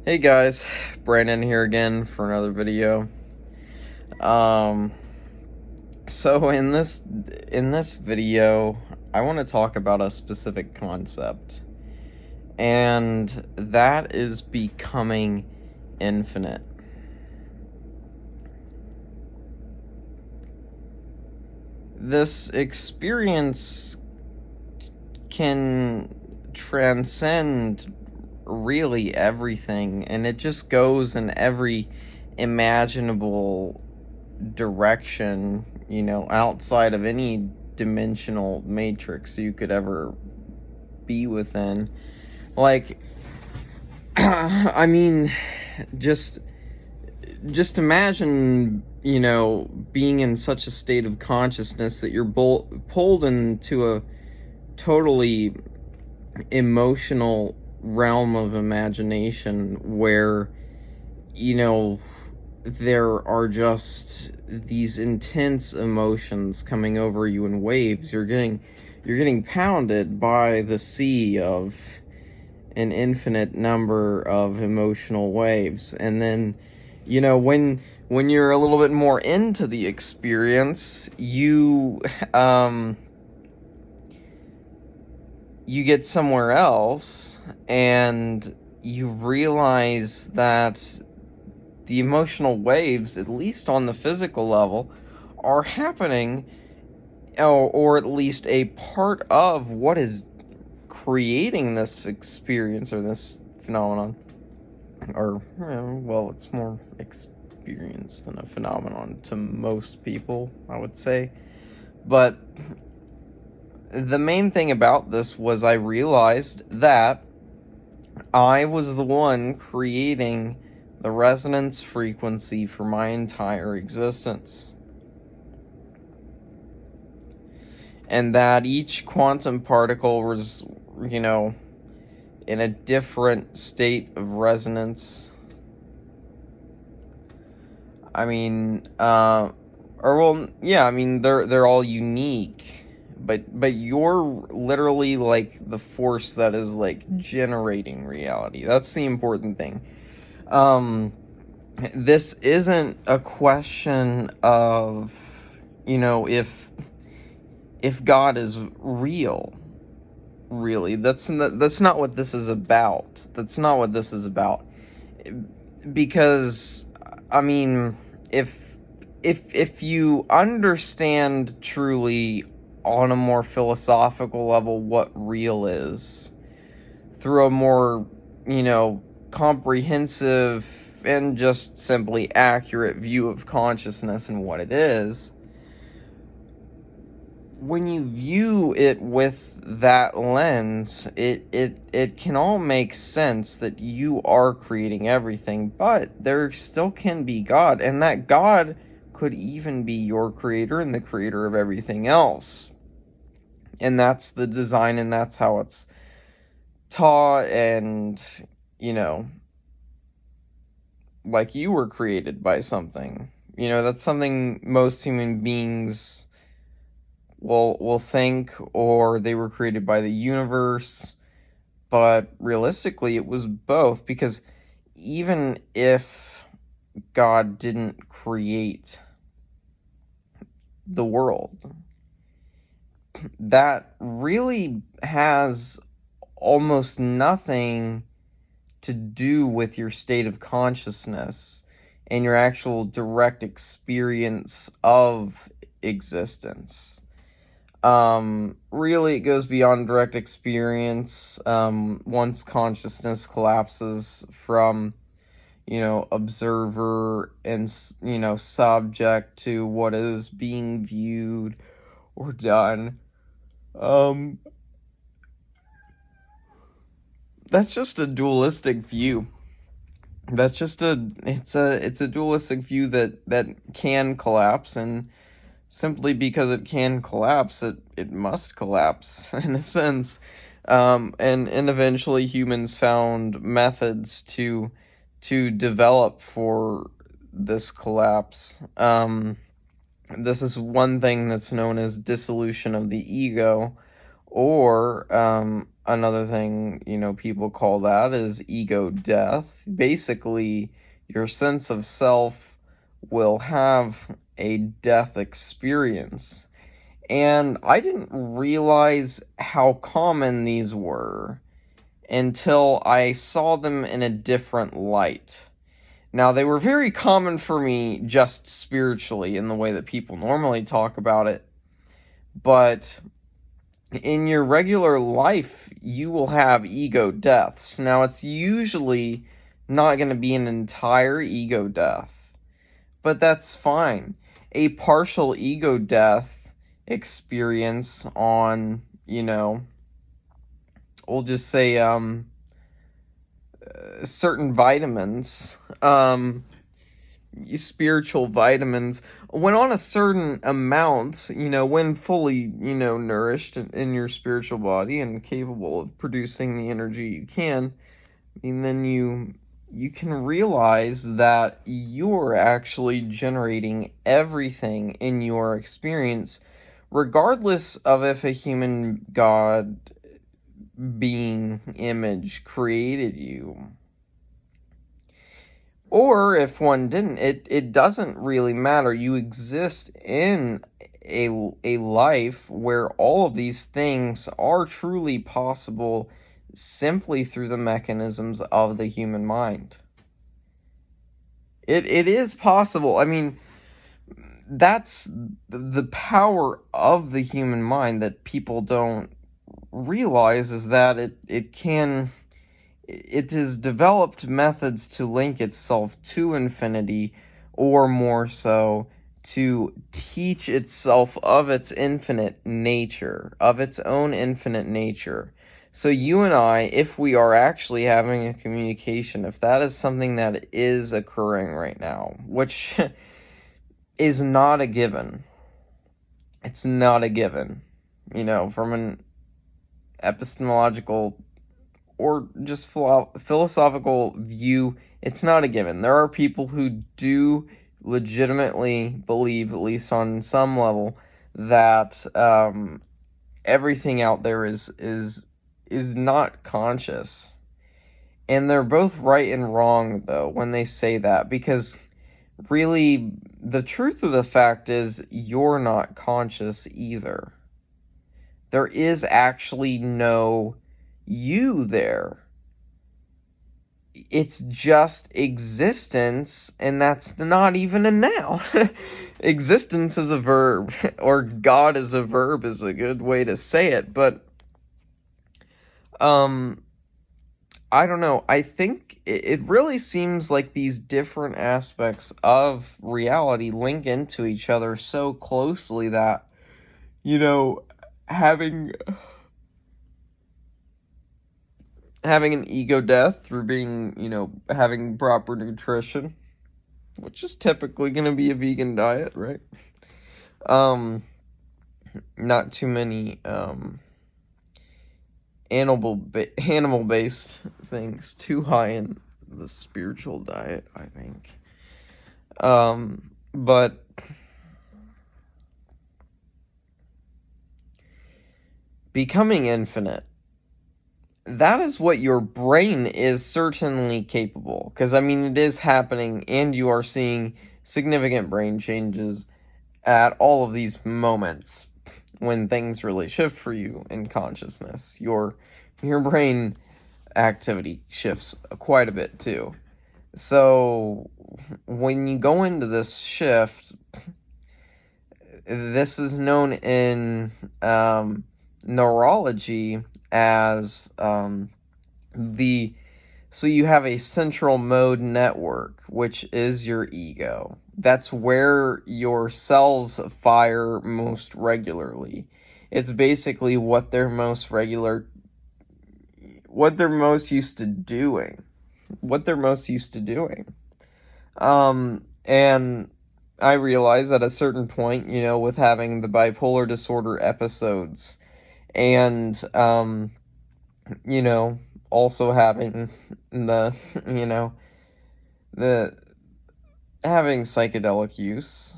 Hey guys, Brandon here again for another video. Um, so in this video, I want to talk about a specific concept, and that is becoming infinite. This experience can transcend really everything, and it just goes in every imaginable direction, outside of any dimensional matrix you could ever be within. Like, I mean, just just imagine, being in such a state of consciousness that you're pulled into a totally emotional realm of imagination where, you know, there are just these intense emotions coming over you in waves. You're getting pounded by the sea of an infinite number of emotional waves. And then, when you're a little bit more into the experience, you get somewhere else and you realize that the emotional waves, at least on the physical level, are happening, or at least a part of what is creating this experience or this phenomenon. Or, well, it's more experience than a phenomenon to most people, I would say. But the main thing about this was I realized that I was the one creating the resonance frequency for my entire existence. And that each quantum particle was, in a different state of resonance. I mean, they're all unique. But you're literally like the force that is like generating reality. That's the important thing. This isn't a question of, if God is real. Really, that's not what this is about. That's not what this is about. Because, I mean, if you understand truly on a more philosophical level what real is, through a more, comprehensive and just simply accurate view of consciousness and what it is, when you view it with that lens, it can all make sense that you are creating everything, but there still can be God, and that God could even be your creator and the creator of everything else. And that's the design, and that's how it's taught, and, like you were created by something. That's something most human beings will think, or they were created by the universe. But realistically, it was both, because even if God didn't create the world, that really has almost nothing to do with your state of consciousness and your actual direct experience of existence. Really, it goes beyond direct experience. Once consciousness collapses from, observer and, subject to what is being viewed or done, that's just a dualistic view. It's a dualistic view that can collapse, and simply because it can collapse, it must collapse in a sense. And eventually humans found methods to develop for this collapse. This is one thing that's known as dissolution of the ego, or another thing, people call that is ego death. Basically, your sense of self will have a death experience. And I didn't realize how common these were until I saw them in a different light. Now, they were very common for me just spiritually in the way that people normally talk about it, but in your regular life, you will have ego deaths. Now, it's usually not going to be an entire ego death, but that's fine. A partial ego death experience on, we'll just say, certain vitamins, spiritual vitamins, when on a certain amount, when fully, nourished in your spiritual body and capable of producing the energy you can, and then you can realize that you're actually generating everything in your experience, regardless of if a human god being image created you. Or if one didn't, it doesn't really matter. You exist in a life where all of these things are truly possible simply through the mechanisms of the human mind. It is possible. I mean, that's the power of the human mind that people don't realize, is that it has developed methods to link itself to infinity, or more so, to teach itself of its infinite nature, of its own infinite nature. So you and I, if we are actually having a communication, if that is something that is occurring right now, which is not a given, it's not a given, from an epistemological or just philosophical view, it's not a given. There are people who do legitimately believe, at least on some level, that everything out there is not conscious. And they're both right and wrong, though, when they say that, because really, the truth of the fact is you're not conscious either. There is actually no you there. It's just existence, and that's not even a noun. Existence is a verb, or God is a verb is a good way to say it, but I don't know. I think it really seems like these different aspects of reality link into each other so closely that, having an ego death through being, having proper nutrition, which is typically going to be a vegan diet, right? Not too many animal-based things, too high in the spiritual diet, I think. But becoming infinite, that is what your brain is certainly capable. Because, I mean, it is happening, and you are seeing significant brain changes at all of these moments when things really shift for you in consciousness. Your brain activity shifts quite a bit, too. So, when you go into this shift, this is known in neurology as so you have a central mode network, which is your ego. That's where your cells fire most regularly. It's basically what they're most used to doing. And I realized at a certain point, with having the bipolar disorder episodes, and also having the having psychedelic use,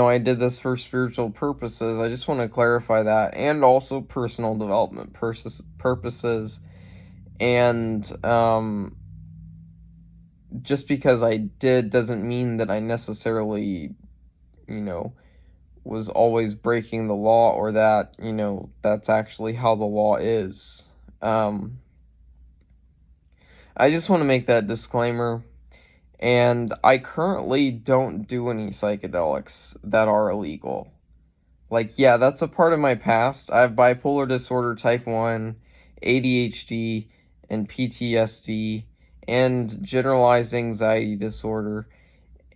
I did this for spiritual purposes. I just want to clarify that, and also personal development purposes. And just because I did doesn't mean that I necessarily, you know, was always breaking the law, or that, that's actually how the law is. I just want to make that disclaimer. And I currently don't do any psychedelics that are illegal. Like, yeah, that's a part of my past. I have bipolar disorder type 1, ADHD, and PTSD, and generalized anxiety disorder,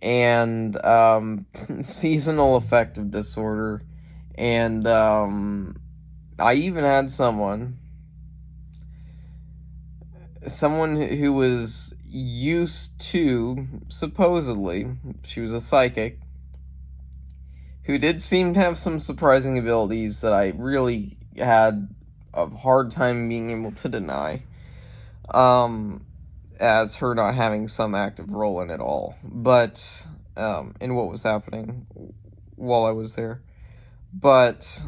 and seasonal affective disorder. And I even had someone who was used to, supposedly, she was a psychic, who did seem to have some surprising abilities that I really had a hard time being able to deny, as her not having some active role in it all, but, in what was happening while I was there. But,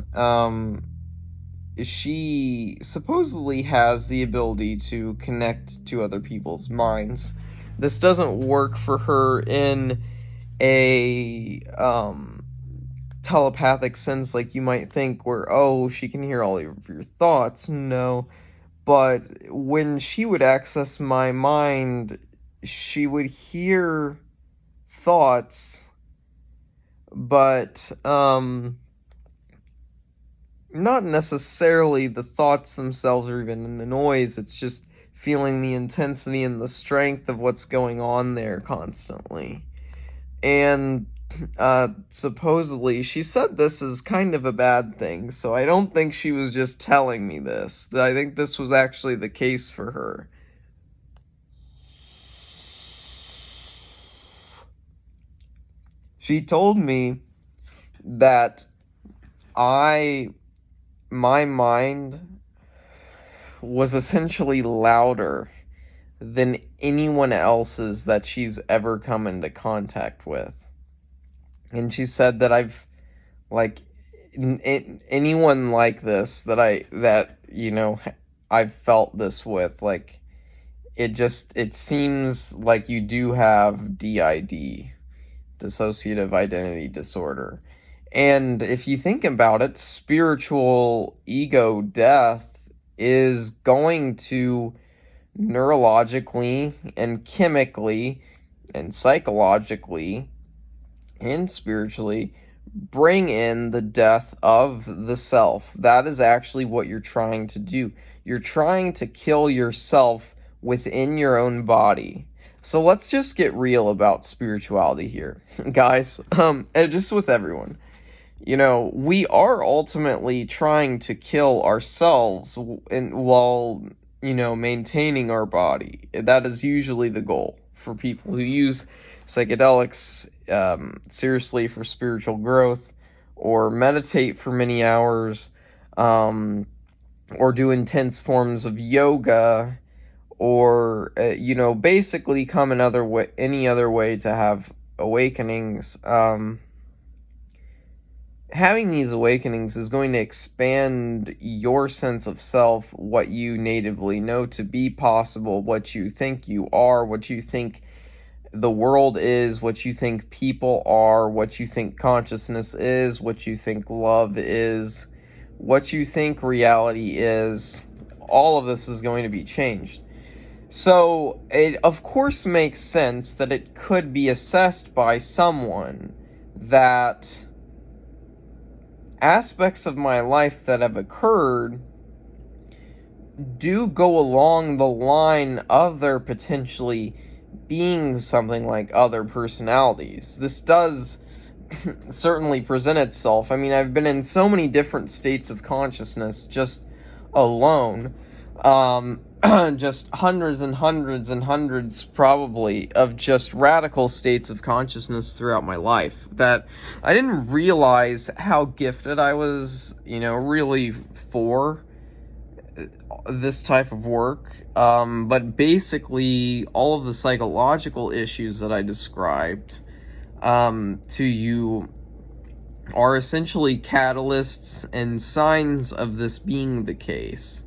she supposedly has the ability to connect to other people's minds. This doesn't work for her in a telepathic sense like you might think, where, oh, she can hear all of your thoughts. No. But when she would access my mind, she would hear thoughts, but not necessarily the thoughts themselves or even in the noise. It's just feeling the intensity and the strength of what's going on there constantly. And supposedly, she said this is kind of a bad thing, so I don't think she was just telling me this. I think this was actually the case for her. She told me that my mind was essentially louder than anyone else's that she's ever come into contact with. And she said that anyone like this I've felt this with, like, it seems like you do have DID, dissociative identity disorder. And if you think about it, spiritual ego death is going to neurologically and chemically and psychologically and spiritually bring in the death of the self. That is actually what you're trying to do. You're trying to kill yourself within your own body. So let's just get real about spirituality here, guys. And just with everyone. We are ultimately trying to kill ourselves while, maintaining our body. That is usually the goal for people who use psychedelics seriously for spiritual growth, or meditate for many hours, or do intense forms of yoga, or, basically come any other way to have awakenings. Having these awakenings is going to expand your sense of self, what you natively know to be possible, what you think you are, what you think the world is, what you think people are, what you think consciousness is, what you think love is, what you think reality is. All of this is going to be changed. So it, of course, makes sense that it could be assessed by someone that aspects of my life that have occurred do go along the line of there potentially being something like other personalities. This does certainly present itself. I mean, I've been in so many different states of consciousness just alone. Just hundreds and hundreds and hundreds, probably, of just radical states of consciousness throughout my life, that I didn't realize how gifted I was, really for this type of work. But basically, all of the psychological issues that I described to you are essentially catalysts and signs of this being the case.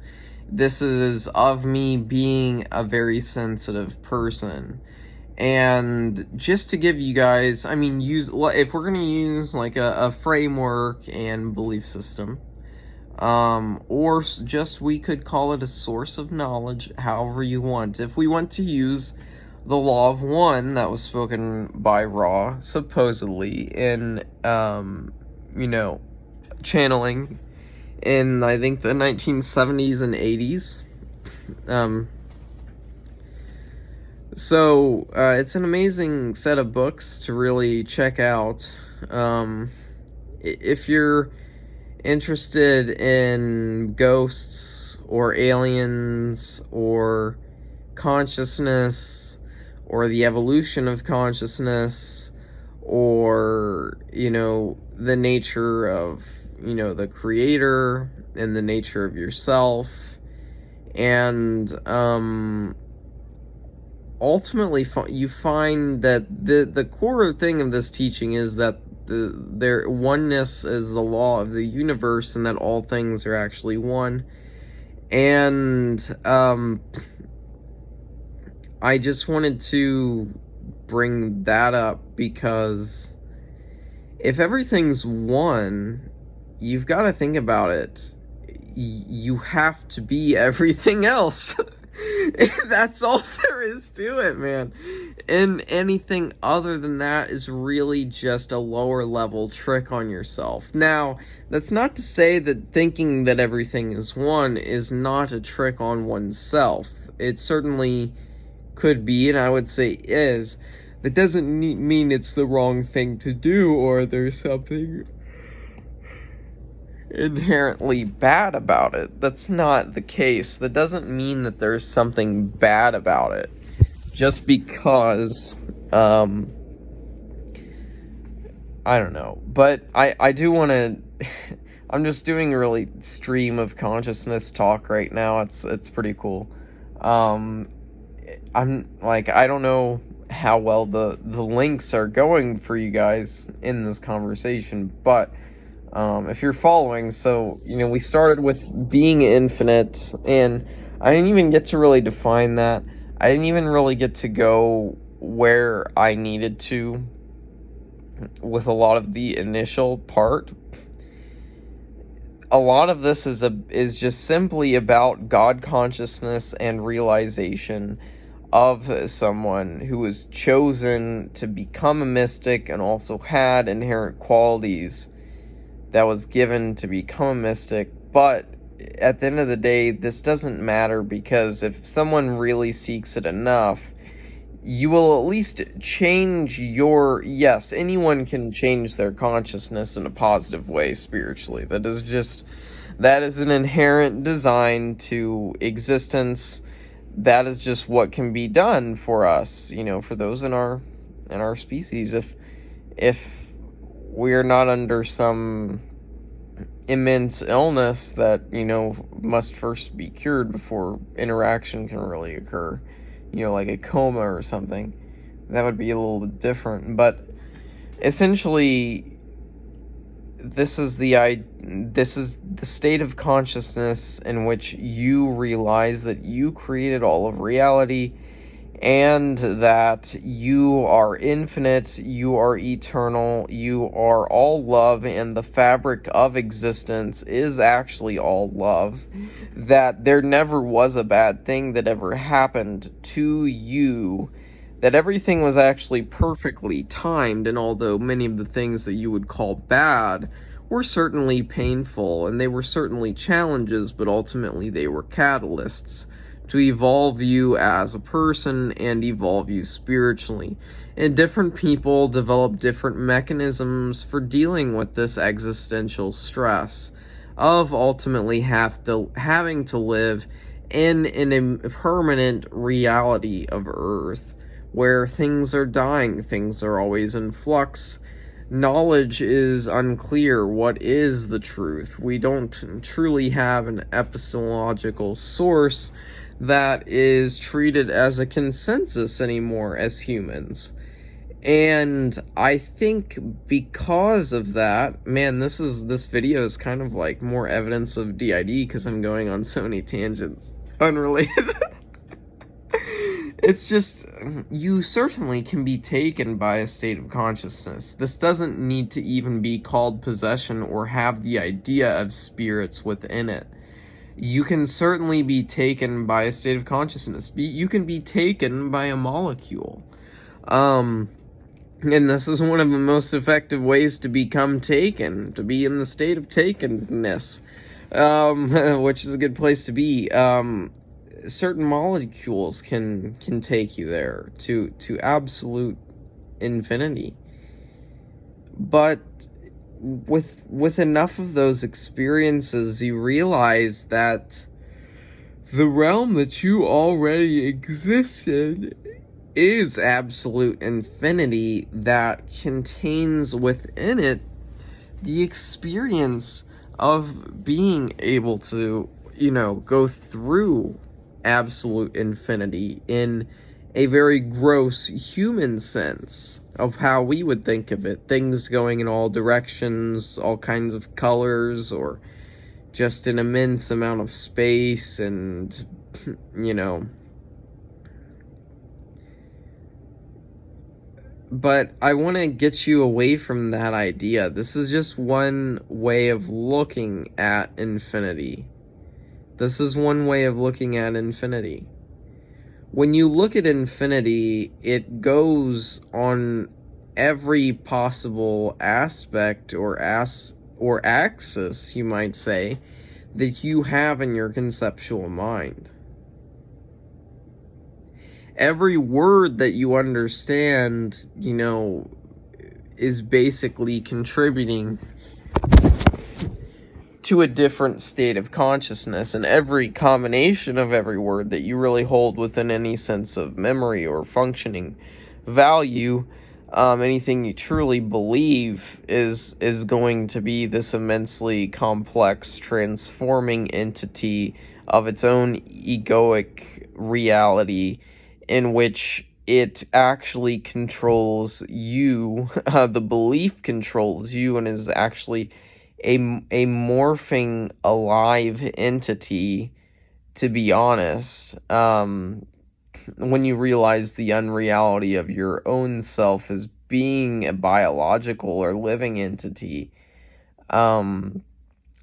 This is of me being a very sensitive person. And just to give you guys, I mean, if we're going to use like a framework and belief system, or just we could call it a source of knowledge, however you want. If we want to use the law of one that was spoken by Ra, supposedly, in, channeling in, I think, the 1970s and 80s. So, it's an amazing set of books to really check out. If you're interested in ghosts or aliens or consciousness or the evolution of consciousness or, the nature of, the creator and the nature of yourself, and ultimately you find that the core thing of this teaching is that their oneness is the law of the universe, and that all things are actually one. And I just wanted to bring that up because if everything's one, you've got to think about it. You have to be everything else. That's all there is to it, man. And anything other than that is really just a lower level trick on yourself. Now, that's not to say that thinking that everything is one is not a trick on oneself. It certainly could be, and I would say is. That doesn't mean it's the wrong thing to do, or there's something inherently bad about it. That's not the case. That doesn't mean that there's something bad about it. Just because, I don't know. But I do want to, I'm just doing a really stream of consciousness talk right now. It's pretty cool. I'm like, I don't know how well the links are going for you guys in this conversation, but if you're following, so, we started with being infinite, and I didn't even get to really define that. I didn't even really get to go where I needed to with a lot of the initial part. A lot of this is just simply about God consciousness and realization of someone who was chosen to become a mystic and also had inherent qualities that was given to become a mystic. But at the end of the day, this doesn't matter, because if someone really seeks it enough, you will at least change yes, anyone can change their consciousness in a positive way spiritually. That is an inherent design to existence. That is just what can be done for us, for those in our species. If we're not under some immense illness that, must first be cured before interaction can really occur, like a coma or something, that would be a little bit different. But essentially, this is the state of consciousness in which you realize that you created all of reality, and that you are infinite, you are eternal, you are all love, and the fabric of existence is actually all love. That there never was a bad thing that ever happened to you, that everything was actually perfectly timed, and although many of the things that you would call bad were certainly painful, and they were certainly challenges, but ultimately they were catalysts to evolve you as a person and evolve you spiritually. And different people develop different mechanisms for dealing with this existential stress of ultimately having to live in an impermanent reality of Earth, where things are dying, things are always in flux. Knowledge is unclear. What is the truth? We don't truly have an epistemological source that is treated as a consensus anymore as humans. And I think because of that, man, this video is kind of like more evidence of DID because I'm going on so many tangents unrelated. It's just, you certainly can be taken by a state of consciousness. This doesn't need to even be called possession or have the idea of spirits within it. You can certainly be taken by a state of consciousness. You can be taken by a molecule. And this is one of the most effective ways to become taken, to be in the state of takenness, which is a good place to be. Certain molecules can take you there to absolute infinity. But with enough of those experiences, you realize that the realm that you already exist in is absolute infinity that contains within it the experience of being able to, go through absolute infinity in a very gross human sense of how we would think of it. Things going in all directions, all kinds of colors, or just an immense amount of space, and, But I want to get you away from that idea. This is just one way of looking at infinity. This is one way of looking at infinity. When you look at infinity, it goes on every possible aspect or axis, you might say, that you have in your conceptual mind. Every word that you understand, is basically contributing to a different state of consciousness, and every combination of every word that you really hold within any sense of memory or functioning value, anything you truly believe is going to be this immensely complex, transforming entity of its own egoic reality, in which it actually controls you. The belief controls you and is actually a morphing alive entity, to be honest. When you realize the unreality of your own self as being a biological or living entity,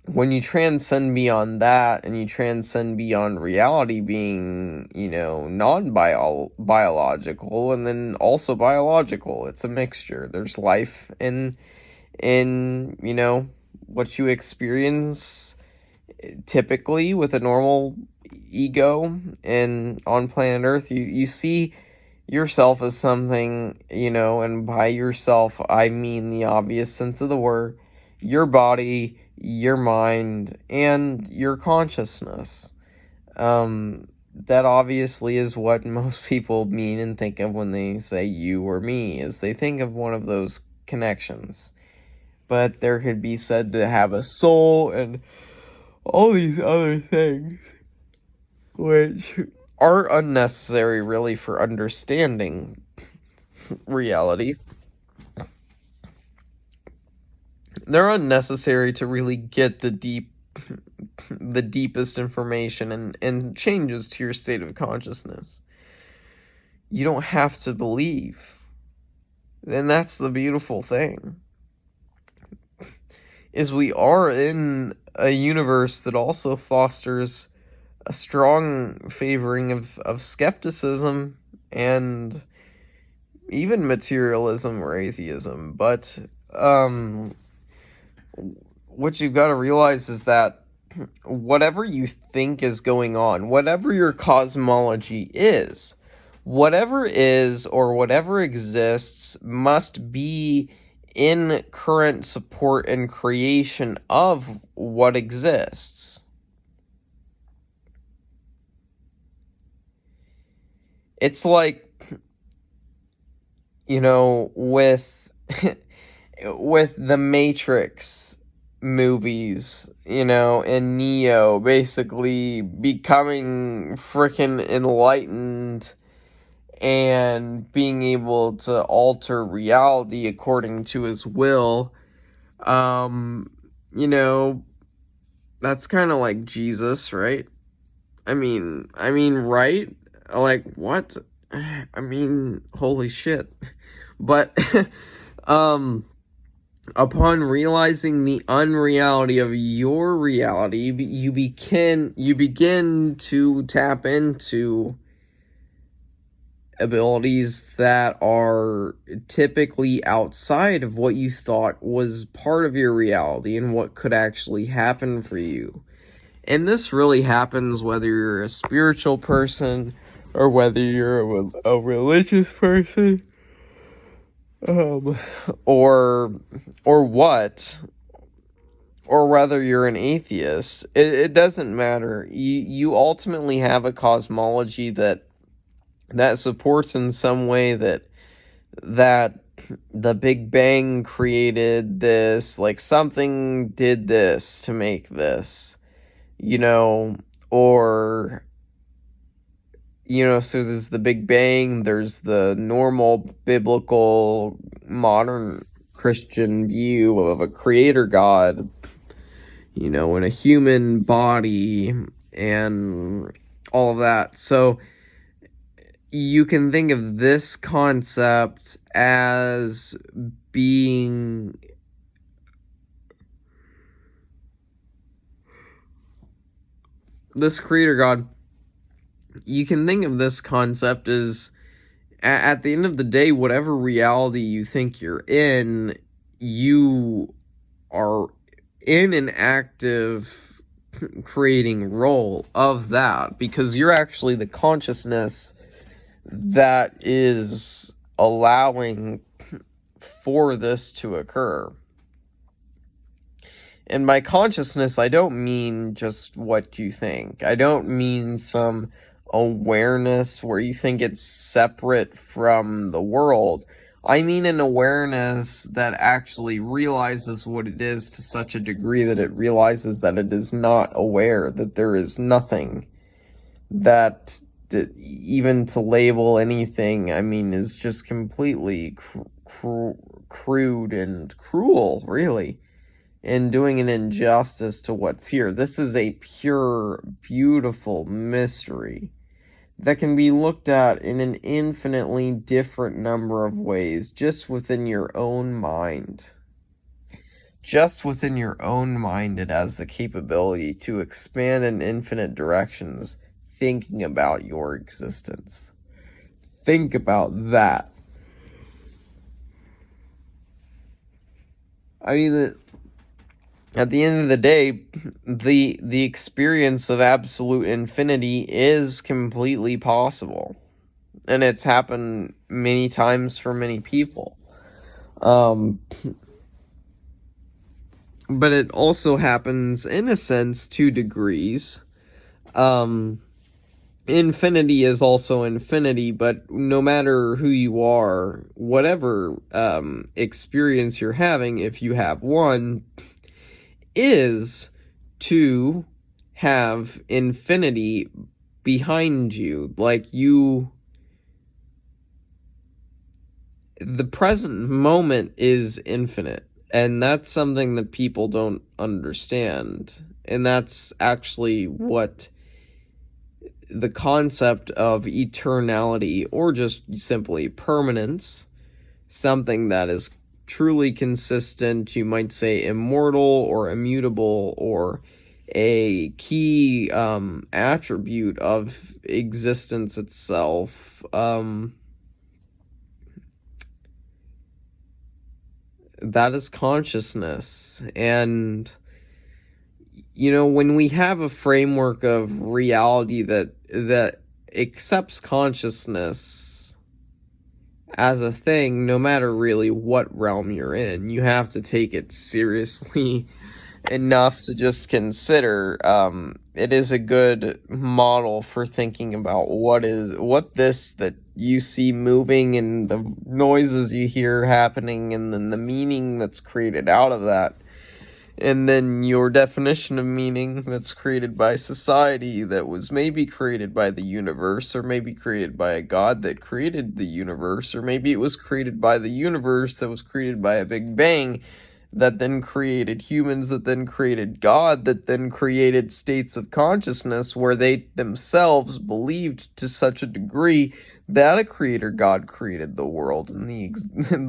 when you transcend beyond that and you transcend beyond reality being, non-biological and then also biological, it's a mixture. There's life in what you experience typically with a normal ego and on planet Earth. You see yourself as something, and by yourself I mean the obvious sense of the word: your body, your mind, and your consciousness. That obviously is what most people mean and think of when they say you or me, is they think of one of those connections. But there could be said to have a soul and all these other things, which are unnecessary really for understanding reality. They're unnecessary to really get the deepest information and changes to your state of consciousness. You don't have to believe. And that's the beautiful thing, is we are in a universe that also fosters a strong favoring of skepticism and even materialism or atheism. But what you've got to realize is that whatever you think is going on, whatever your cosmology is, whatever is or whatever exists must be in current support and creation of what exists. It's like, with with the Matrix movies, and Neo basically becoming freaking enlightened and being able to alter reality according to his will. Um, you know, that's kind of like Jesus, right? Right? Like, what? I mean, holy shit. But, um, upon realizing the unreality of your reality, you begin to tap into abilities that are typically outside of what you thought was part of your reality and what could actually happen for you. And this really happens whether you're a spiritual person or whether you're a religious person, um, or what, or whether you're an atheist. It doesn't matter. You ultimately have a cosmology that supports in some way that the Big Bang created this, like something did this to make this, you know, or, so there's the Big Bang, there's the normal biblical modern Christian view of a creator God, in a human body and all of that. So you can think of this concept as being this creator God. You can think of this concept as, at the end of the day, whatever reality you think you're in, you are in an active creating role of that, because you're actually the consciousness that is allowing for this to occur. And by consciousness, I don't mean just what you think. I don't mean some awareness where you think it's separate from the world. I mean an awareness that actually realizes what it is to such a degree that it realizes that it is not aware, that there is nothing, that even to label anything, is just completely crude and cruel, really, and doing an injustice to what's here. This is a pure, beautiful mystery that can be looked at in an infinitely different number of ways just within your own mind. Just within your own mind, it has the capability to expand in infinite directions, thinking about your existence. Think about that. At the end of the day, the experience of absolute infinity is completely possible. And it's happened many times for many people. But it also happens, in a sense, to degrees. Infinity is also infinity, but no matter who you are, whatever experience you're having, if you have one, is to have infinity behind you. The present moment is infinite, and that's something that people don't understand. And that's actually what the concept of eternality, or just simply permanence, something that is truly consistent, you might say immortal or immutable, or a key attribute of existence itself, that is consciousness. And when we have a framework of reality that accepts consciousness as a thing, no matter really what realm you're in, you have to take it seriously enough to just consider. It is a good model for thinking about what this that you see moving, and the noises you hear happening, and then the meaning that's created out of that. And then your definition of meaning that's created by society, that was maybe created by the universe, or maybe created by a god that created the universe, or maybe it was created by the universe that was created by a big bang, that then created humans, that then created God, that then created states of consciousness where they themselves believed to such a degree that a creator God created the world and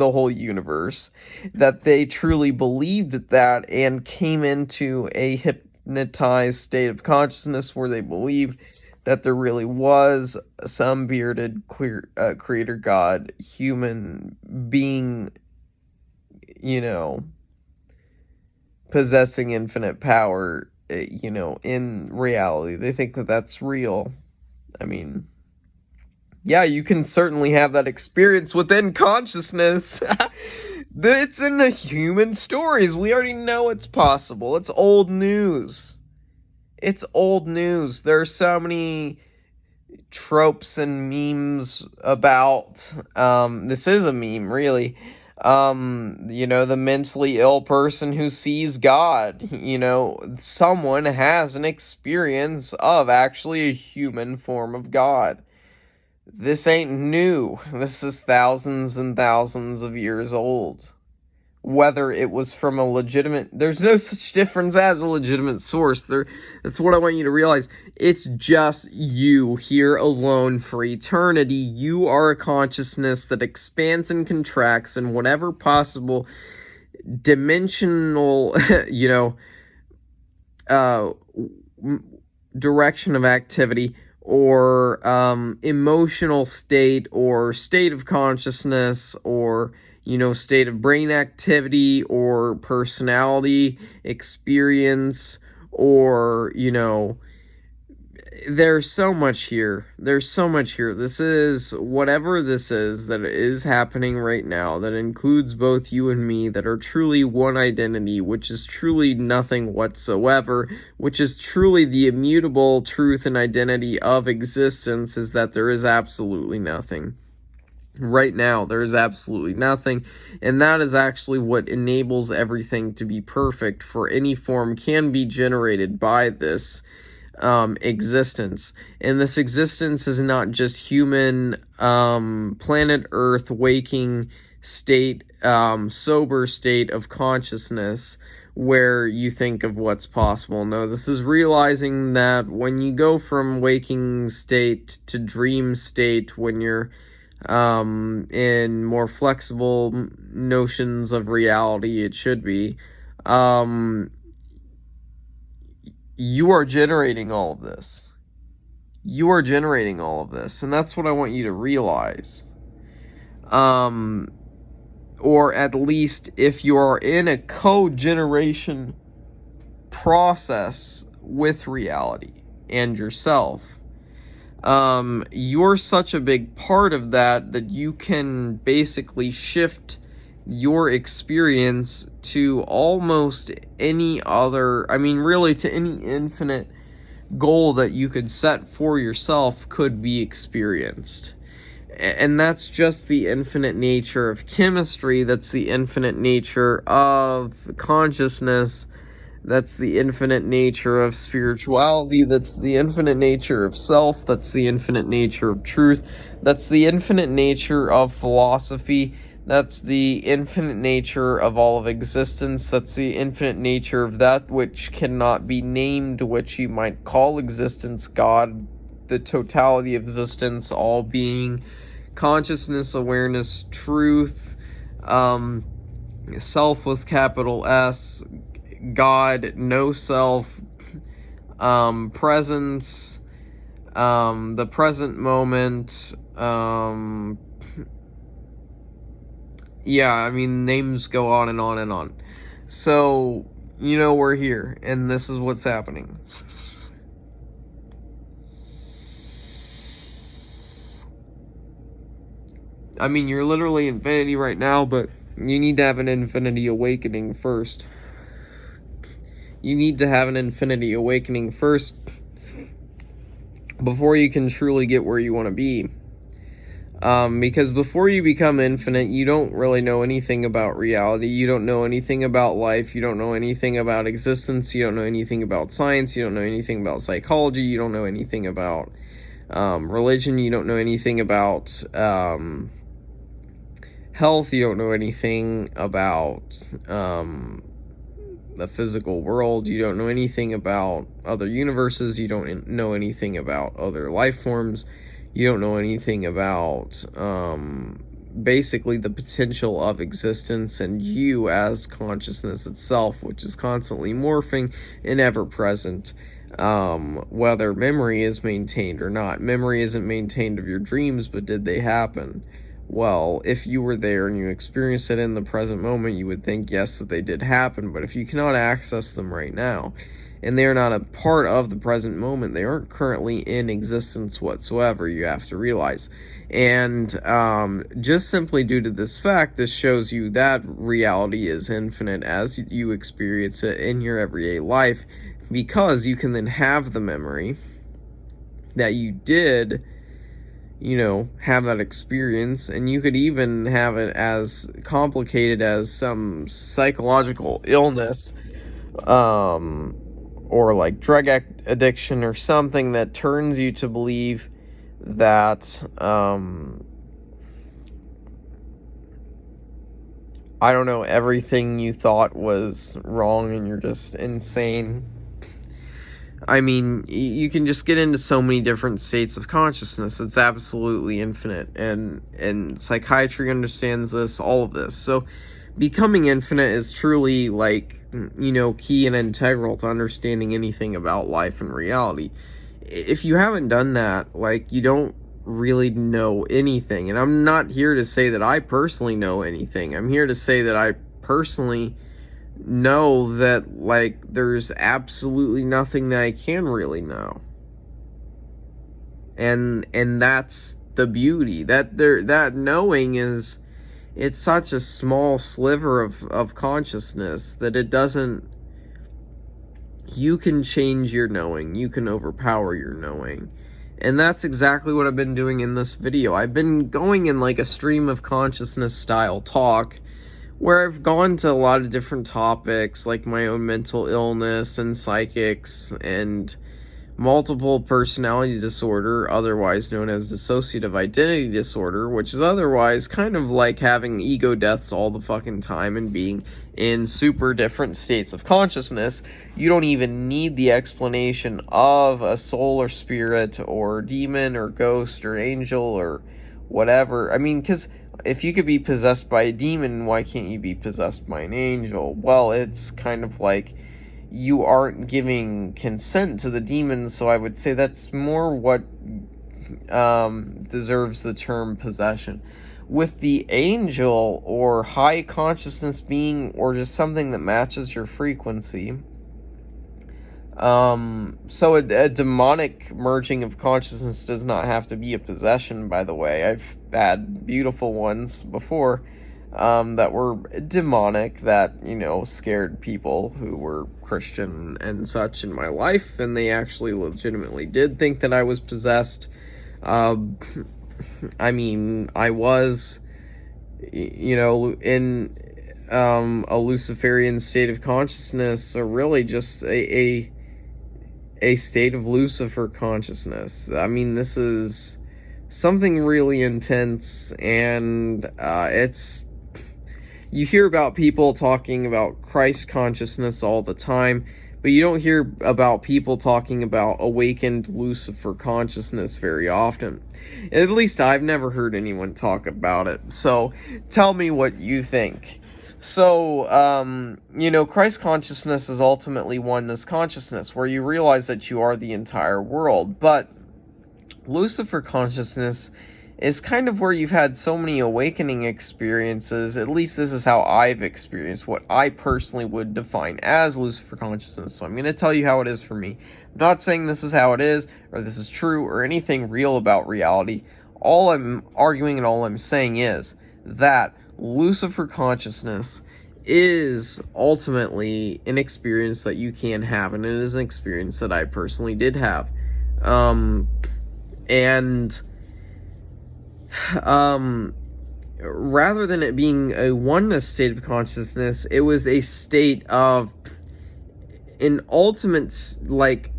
the whole universe, that they truly believed that and came into a hypnotized state of consciousness where they believed that there really was some bearded creator God human being, you know, possessing infinite power, in reality. They think that that's real. I mean, yeah, you can certainly have that experience within consciousness. It's in the human stories. We already know it's possible. It's old news. It's old news. There are so many tropes and memes about, this is a meme, really. The mentally ill person who sees God. Someone has an experience of actually a human form of God. This ain't new. This is thousands and thousands of years old. Whether it was from a legitimate... There's no such difference as a legitimate source. That's what I want you to realize. It's just you here alone for eternity. You are a consciousness that expands and contracts in whatever possible dimensional, direction of activity, or emotional state, or state of consciousness, or state of brain activity, or personality experience, or there's so much here. This is whatever this is that is happening right now, that includes both you and me, that are truly one identity, which is truly nothing whatsoever, which is truly the immutable truth and identity of existence, is that there is absolutely nothing. Right now, there is absolutely nothing, and that is actually what enables everything to be perfect, for any form can be generated by this existence. And this existence is not just human, planet Earth waking state, sober state of consciousness where you think of what's possible. No, this is realizing that when you go from waking state to dream state, when you're in more flexible notions of reality, it should be, you are generating all of this. You are generating all of this, and that's what I want you to realize. Or at least, if you are in a co-generation process with reality and yourself, you're such a big part of that you can basically shift your experience to almost any other, really to any infinite goal that you could set for yourself could be experienced. And that's just the infinite nature of chemistry, that's the infinite nature of consciousness, that's the infinite nature of spirituality, that's the infinite nature of self, that's the infinite nature of truth, that's the infinite nature of philosophy, that's the infinite nature of all of existence, that's the infinite nature of that which cannot be named, which you might call existence, God, the totality of existence, all being, consciousness, awareness, truth, self with capital S, God, no self, presence, the present moment, names go on and on and on. So, we're here, and this is what's happening. You're literally infinity right now, but you need to have an infinity awakening first. You need to have an infinity awakening first before you can truly get where you want to be. Because before you become infinite, you don't really know anything about reality. You don't know anything about life. You don't know anything about existence. You don't know anything about science. You don't know anything about psychology. You don't know anything about religion. You don't know anything about health. You don't know anything about the physical world. You don't know anything about other universes. You don't know anything about other life forms. You don't know anything about basically the potential of existence and you as consciousness itself, which is constantly morphing and ever present, whether memory is maintained or not. Memory isn't maintained of your dreams, but did they happen? Well, if you were there and you experienced it in the present moment, you would think, yes, that they did happen. But if you cannot access them right now, and they're not a part of the present moment, they aren't currently in existence whatsoever, you have to realize. And just simply due to this fact, this shows you that reality is infinite as you experience it in your everyday life, because you can then have the memory that you did, have that experience, and you could even have it as complicated as some psychological illness, or like drug addiction or something that turns you to believe that, I don't know, everything you thought was wrong and you're just insane. I mean, you can just get into so many different states of consciousness. It's absolutely infinite, and psychiatry understands this, all of this. So becoming infinite is truly, like, key and integral to understanding anything about life and reality. If you haven't done that, like, you don't really know anything. And I'm not here to say that I personally know anything. I'm here to say that I personally know that, like, there's absolutely nothing that I can really know. And that's the beauty. That knowing is, it's such a small sliver of consciousness that it doesn't, you can change your knowing, you can overpower your knowing. And that's exactly what I've been doing in this video. I've been going in like a stream of consciousness style talk, where I've gone to a lot of different topics, like my own mental illness and psychics and multiple personality disorder, otherwise known as dissociative identity disorder, which is otherwise kind of like having ego deaths all the fucking time and being in super different states of consciousness. You don't even need the explanation of a soul or spirit or demon or ghost or angel or whatever. I mean, because if you could be possessed by a demon, why can't you be possessed by an angel? Well, it's kind of like you aren't giving consent to the demon, so I would say that's more what deserves the term possession. With the angel or high consciousness being, or just something that matches your frequency, so a demonic merging of consciousness does not have to be a possession, by the way. I've had beautiful ones before, that were demonic, that, scared people who were Christian and such in my life, and they actually legitimately did think that I was possessed. I mean, I was, in a Luciferian state of consciousness, or really just a state of Lucifer consciousness. I mean, this is something really intense, and it's, you hear about people talking about Christ consciousness all the time, but you don't hear about people talking about awakened Lucifer consciousness very often. At least I've never heard anyone talk about it. So tell me what you think. So, Christ consciousness is ultimately oneness consciousness, where you realize that you are the entire world. But Lucifer consciousness is kind of where you've had so many awakening experiences. At least this is how I've experienced what I personally would define as Lucifer consciousness. So I'm going to tell you how it is for me. I'm not saying this is how it is, or this is true, or anything real about reality. All I'm arguing and all I'm saying is that Lucifer consciousness is ultimately an experience that you can have, and it is an experience that I personally did have. And Um, rather than it being a oneness state of consciousness, it was a state of an ultimate, like,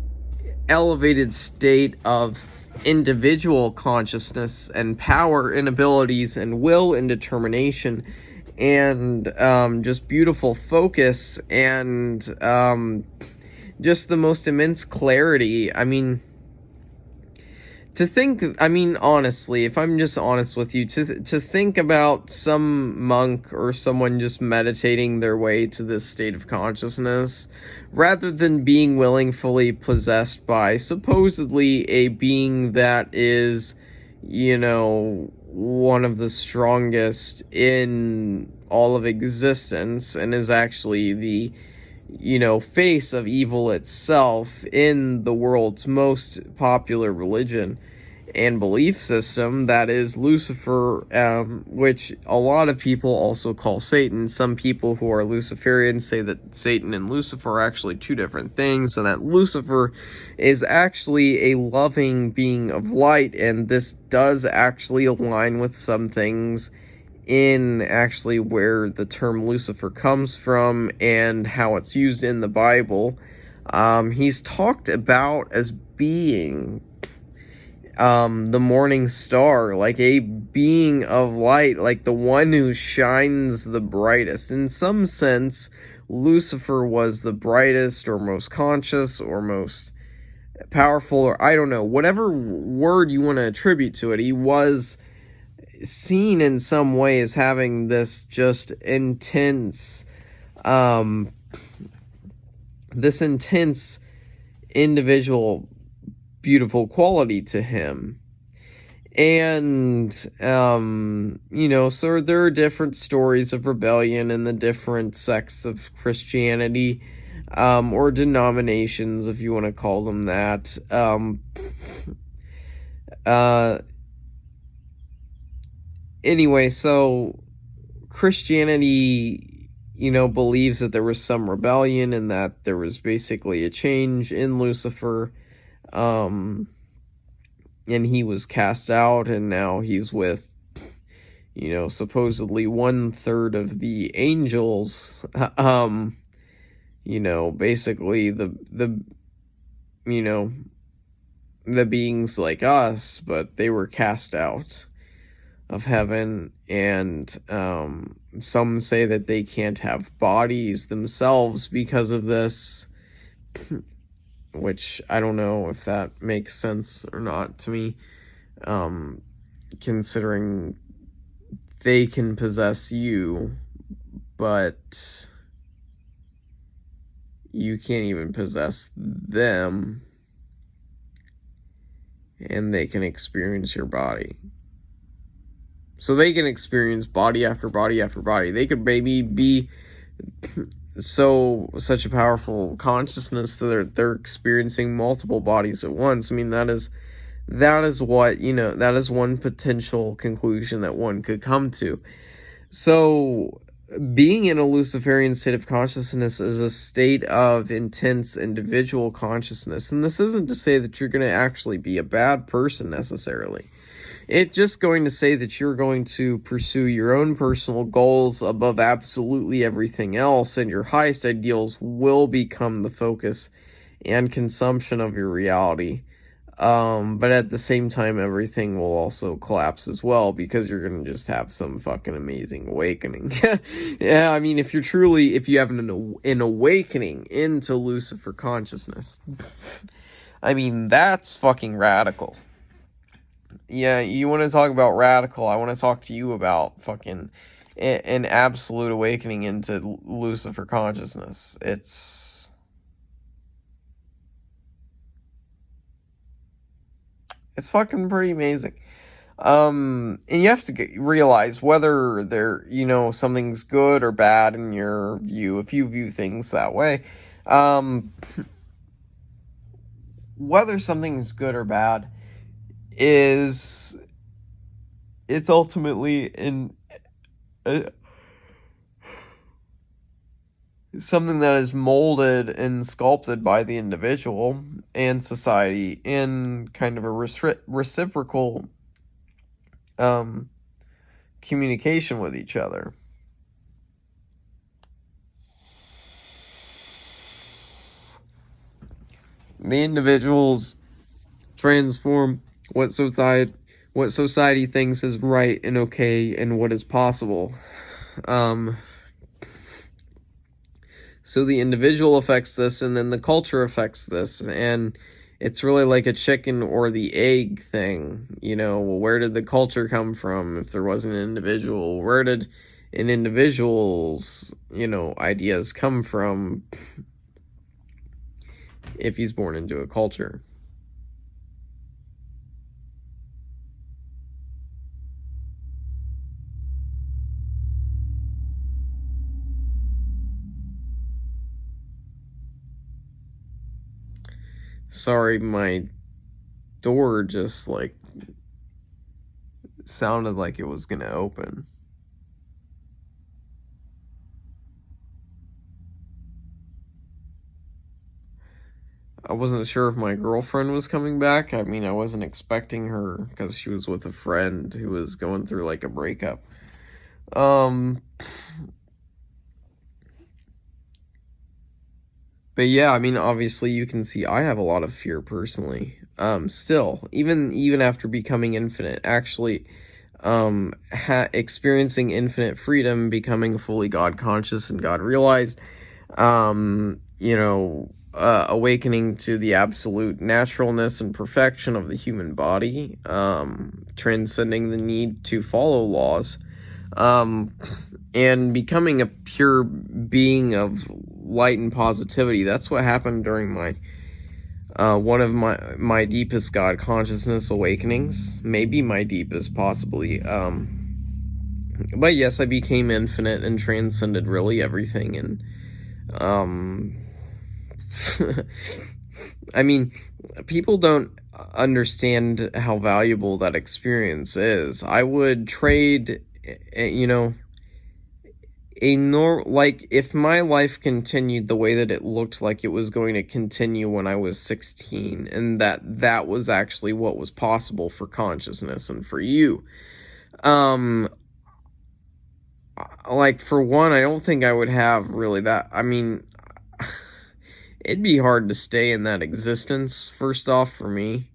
elevated state of individual consciousness and power and abilities and will and determination and just beautiful focus and just the most immense clarity. Honestly, if I'm just honest with you, to think about some monk or someone just meditating their way to this state of consciousness, rather than being willingly possessed by supposedly a being that is, one of the strongest in all of existence and is actually the face of evil itself in the world's most popular religion and belief system, that is Lucifer, which a lot of people also call Satan. Some people who are Luciferians say that Satan and Lucifer are actually two different things, and that Lucifer is actually a loving being of light, and this does actually align with some things in actually where the term Lucifer comes from and how it's used in the Bible. He's talked about as being the morning star, like a being of light, like the one who shines the brightest. In some sense, Lucifer was the brightest or most conscious or most powerful, or I don't know, whatever word you want to attribute to it. He was seen in some way as having this just intense, individual, beautiful quality to him. And, so there are different stories of rebellion in the different sects of Christianity, or denominations, if you want to call them that. Anyway, so Christianity, believes that there was some rebellion and that there was basically a change in Lucifer, and he was cast out, and now he's with, supposedly 1/3 of the angels, basically the beings like us, but they were cast out of heaven, and some say that they can't have bodies themselves because of this, which I don't know if that makes sense or not to me, considering they can possess you, but you can't even possess them, and they can experience your body. So they can experience body after body after body. They could maybe be such a powerful consciousness that they're experiencing multiple bodies at once. That is what, that is one potential conclusion that one could come to. So being in a Luciferian state of consciousness is a state of intense individual consciousness. And this isn't to say that you're going to actually be a bad person necessarily. It's just going to say that you're going to pursue your own personal goals above absolutely everything else, and your highest ideals will become the focus and consumption of your reality. But at the same time, everything will also collapse as well, because you're going to just have some fucking amazing awakening. Yeah, if you have an awakening into Lucifer consciousness, that's fucking radical. Yeah, you want to talk about radical, I want to talk to you about fucking an absolute awakening into Lucifer consciousness. It's fucking pretty amazing. And you have to realize whether something's good or bad in your view, if you view things that way. Whether something's good or bad it's ultimately something that is molded and sculpted by the individual and society in kind of a reciprocal um, communication with each other. The individuals transform what society thinks is right and okay and what is possible. Um, so the individual affects this, and then the culture affects this, and it's really like a chicken or the egg thing. Well, where did the culture come from if there wasn't an individual? Where did an individual's, ideas come from if he's born into a culture? Sorry, my door just like sounded like it was gonna open. I wasn't sure if my girlfriend was coming back. I mean, I wasn't expecting her because she was with a friend who was going through like a breakup. Um, but yeah, I mean, obviously you can see I have a lot of fear personally. Still, even after becoming infinite, actually, experiencing infinite freedom, becoming fully God conscious and God realized, awakening to the absolute naturalness and perfection of the human body, transcending the need to follow laws, and becoming a pure being of light and positivity. That's what happened during my one of my deepest God consciousness awakenings, maybe my deepest, possibly. But yes, I became infinite and transcended really everything, and um, I mean, people don't understand how valuable that experience is. I would trade, like if my life continued the way that it looked like it was going to continue when I was 16, and that was actually what was possible for consciousness and for you. Um, like for one, I don't think I would have really that. I mean, it'd be hard to stay in that existence, first off, for me.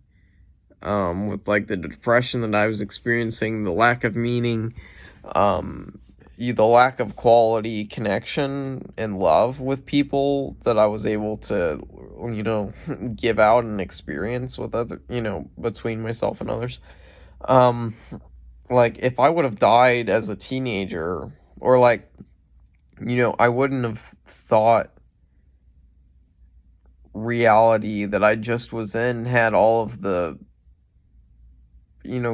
With like the depression that I was experiencing, the lack of meaning, the lack of quality connection and love with people that I was able to, give out and experience with other, between myself and others. Um, like if I would have died as a teenager, or like, I wouldn't have thought reality that I just was in had all of the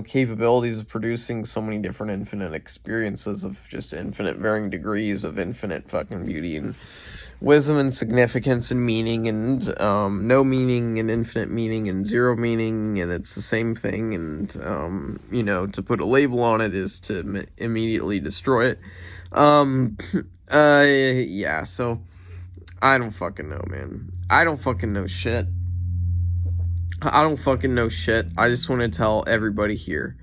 capabilities of producing so many different infinite experiences of just infinite varying degrees of infinite fucking beauty and wisdom and significance and meaning and no meaning and infinite meaning and zero meaning, and it's the same thing, and to put a label on it is to immediately destroy it. um yeah, so I don't fucking know, man. I don't fucking know shit. I don't fucking know shit. I just want to tell everybody here.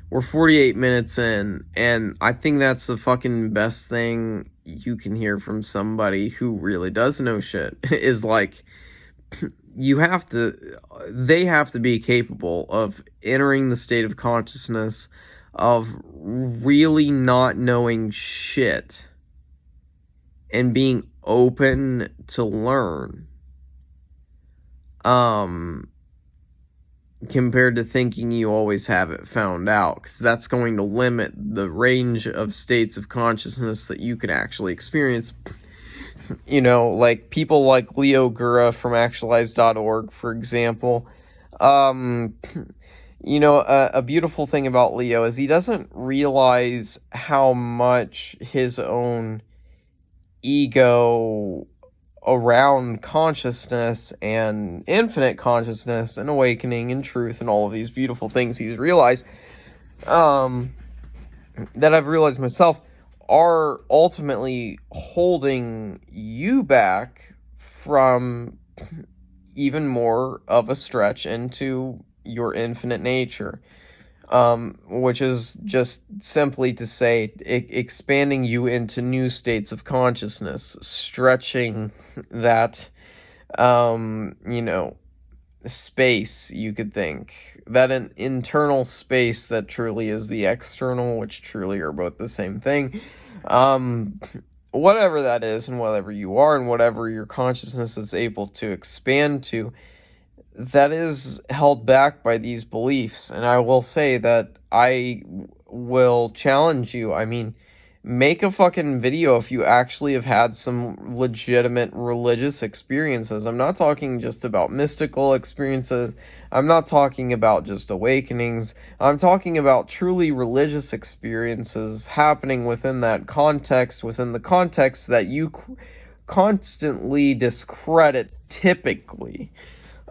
We're 48 minutes in, and I think that's the fucking best thing you can hear from somebody who really does know shit. Is like, they have to be capable of entering the state of consciousness of really not knowing shit and being open to learn. Compared to thinking you always have it found out, because that's going to limit the range of states of consciousness that you can actually experience. Like people like Leo Gura from actualize.org, for example. A beautiful thing about Leo is he doesn't realize how much his own ego around consciousness and infinite consciousness and awakening and truth and all of these beautiful things he's realized, that I've realized myself, are ultimately holding you back from even more of a stretch into your infinite nature. which is just simply to say expanding you into new states of consciousness, stretching that, you know, space, you could think. That an internal space that truly is the external, which truly are both the same thing. Um, Whatever that is, and whatever you are, and whatever your consciousness is able to expand to, that is held back by these beliefs. And I will say that will challenge you. I mean, make a fucking video if you actually have had some legitimate religious experiences. I'm not talking just about mystical experiences. I'm not talking about just awakenings. I'm talking about truly religious experiences happening within that context, within the context that you constantly discredit typically.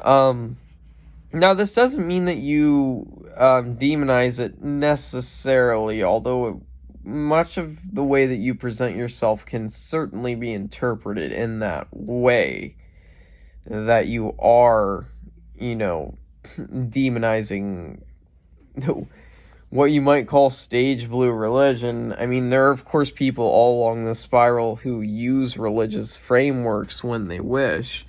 Now, this doesn't mean that you demonize it necessarily, although much of the way that you present yourself can certainly be interpreted in that way. That you are, you know, demonizing what you might call stage blue religion. I mean, there are, of course, people all along the spiral who use religious frameworks when they wish.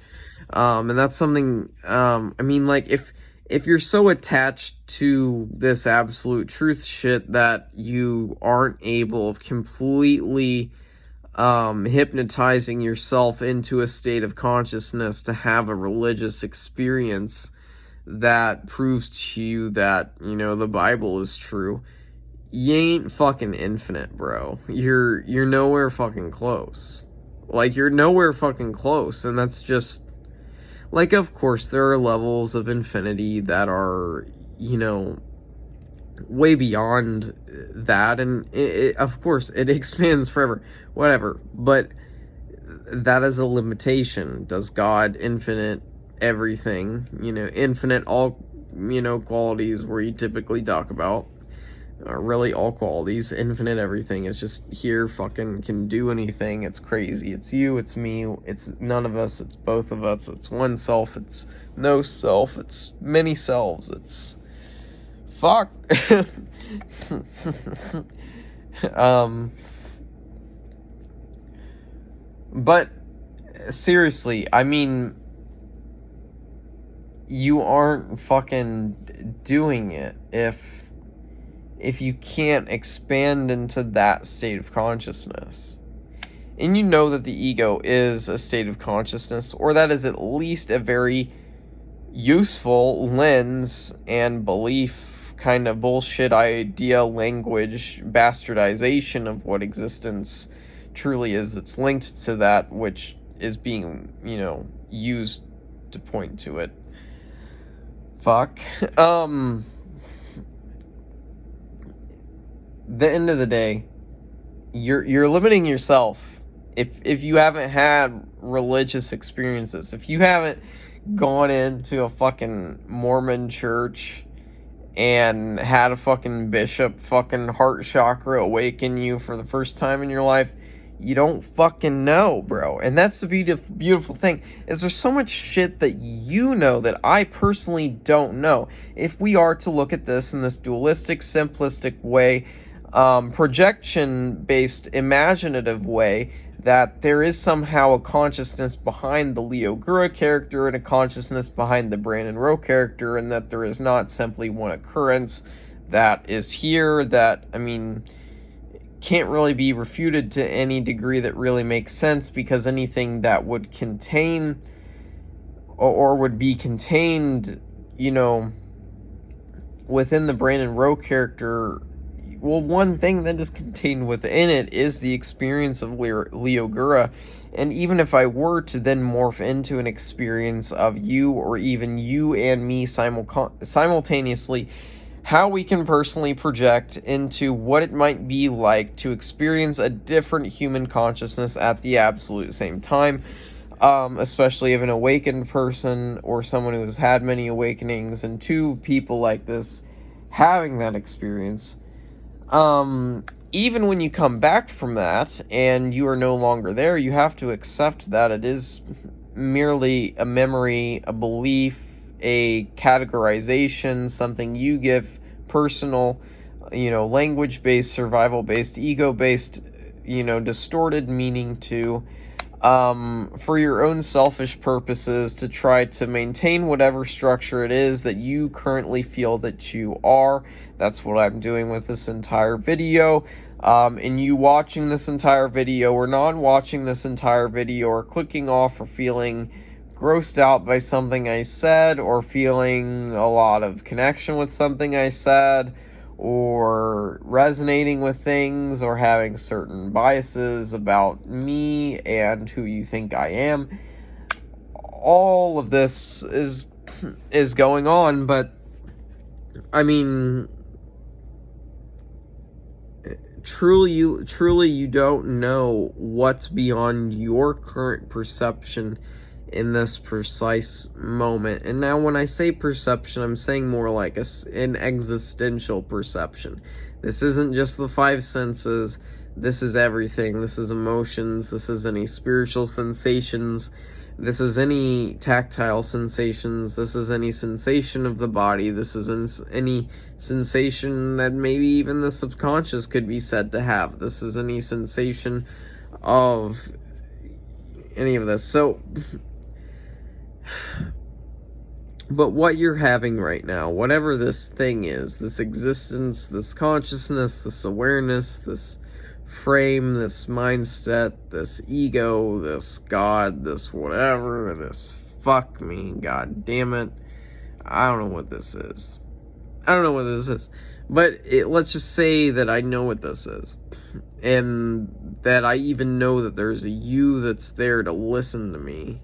And that's something, I mean, like, if you're so attached to this absolute truth shit that you aren't able of completely, hypnotizing yourself into a state of consciousness to have a religious experience that proves to you that, you know, the Bible is true, you ain't fucking infinite, bro. You're nowhere fucking close. Like, you're nowhere fucking close, and that's just... Like, of course, there are levels of infinity that are, you know, way beyond that, and of course, it expands forever, whatever, but that is a limitation. Does God infinite everything, you know, infinite all, you know, qualities where you typically talk about? Really all qualities, infinite everything is just here, fucking can do anything. It's crazy. It's you, it's me, it's none of us, it's both of us, it's one self, it's no self, it's many selves, it's fuck. But seriously, I mean, you aren't fucking doing it if you can't expand into that state of consciousness. And you know that the ego is a state of consciousness, or that is at least a very useful lens and belief kind of bullshit idea, language, bastardization of what existence truly is. It's linked to that which is being, you know, used to point to it. Fuck. The end of the day, you're limiting yourself if you haven't had religious experiences. If you haven't gone into a fucking Mormon church and had a fucking bishop fucking heart chakra awaken you for the first time in your life, you don't fucking know, bro. And that's the beautiful thing, is there's so much shit that you know that I personally don't know. If we are to look at this in this dualistic, simplistic way, projection-based, imaginative way, that there is somehow a consciousness behind the Leo Gura character and a consciousness behind the Brandon Rowe character, and that there is not simply one occurrence that is here that, I mean, can't really be refuted to any degree that really makes sense, because anything that would contain or would be contained, you know, within the Brandon Rowe character, well, one thing that is contained within it is the experience of Leo Gura. And even if I were to then morph into an experience of you, or even you and me simultaneously, how we can personally project into what it might be like to experience a different human consciousness at the absolute same time, especially of an awakened person or someone who has had many awakenings, and two people like this having that experience. Even when you come back from that and you are no longer there, you have to accept that it is merely a memory, a belief, a categorization, something you give personal, language-based, survival-based, ego-based, distorted meaning to, for your own selfish purposes, to try to maintain whatever structure it is that you currently feel that you are. That's what I'm doing with this entire video. And you watching this entire video or not watching this entire video or clicking off or feeling grossed out by something I said or feeling a lot of connection with something I said or resonating with things or having certain biases about me and who you think I am. All of this is going on, but I mean, truly you don't know what's beyond your current perception in this precise moment. And now when I say perception, I'm saying more like an existential perception. This isn't just the five senses. This is everything. This is emotions. This is any spiritual sensations. This is any tactile sensations. This is any sensation of the body. This is any sensation that maybe even the subconscious could be said to have. This is any sensation of any of this. So, but what you're having right now, whatever this thing is, this existence, this consciousness, this awareness, this frame, this mindset, this ego, this God, this whatever, this fuck me, god damn it, I don't know what this is. But let's just say that I know what this is. And that I even know that there's a you that's there to listen to me.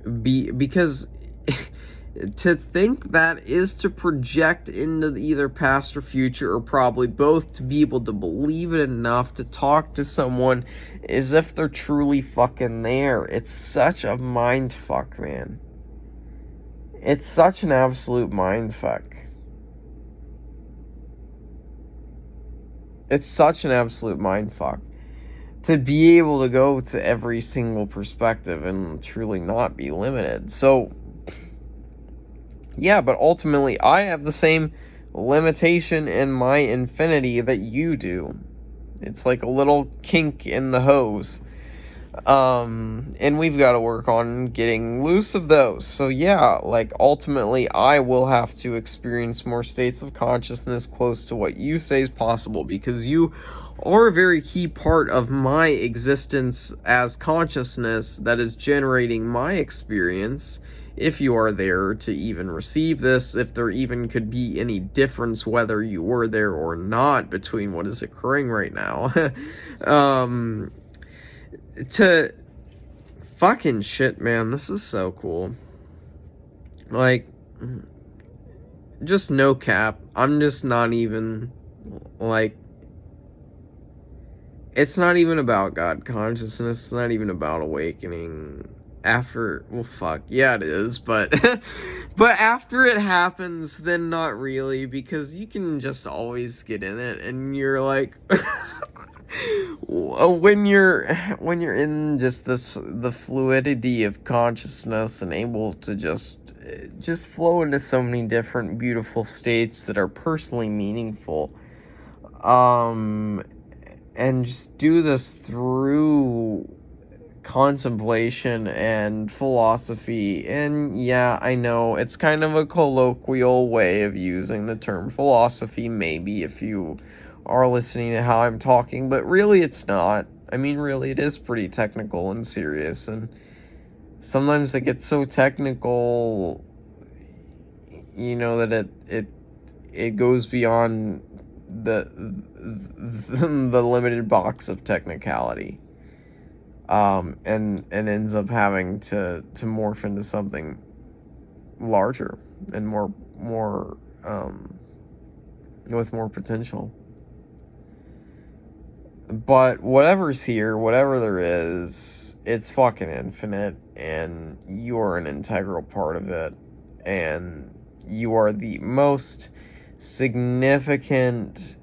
Because to think that is to project into either past or future, or probably both, to be able to believe it enough to talk to someone as if they're truly fucking there. It's such a mind fuck, man. It's such an absolute mind fuck. It's such an absolute mind fuck. To be able to go to every single perspective and truly not be limited. So, yeah, but ultimately, I have the same limitation in my infinity that you do. It's like a little kink in the hose. And we've got to work on getting loose of those. So, yeah, like, ultimately, I will have to experience more states of consciousness close to what you say is possible, because you are a very key part of my existence as consciousness that is generating my experience. If you are there to even receive this, if there even could be any difference whether you were there or not between what is occurring right now. To fucking shit, man, this is so cool. Like, just no cap, I'm just not even, like, it's not even about God consciousness, it's not even about awakening. After, well, fuck, yeah, it is, but but after it happens, then not really, because you can just always get in it, and you're like, when you're in just the fluidity of consciousness and able to just flow into so many different beautiful states that are personally meaningful, and just do this through contemplation and philosophy. And yeah, I know it's kind of a colloquial way of using the term philosophy, maybe, if you are listening to how I'm talking, but really it's not. I mean, really, it is pretty technical and serious, and sometimes it gets so technical, that it goes beyond the limited box of technicality. And ends up having to morph into something larger and more with more potential. But whatever's here, whatever there is, it's fucking infinite, and you are an integral part of it, and you are the most significant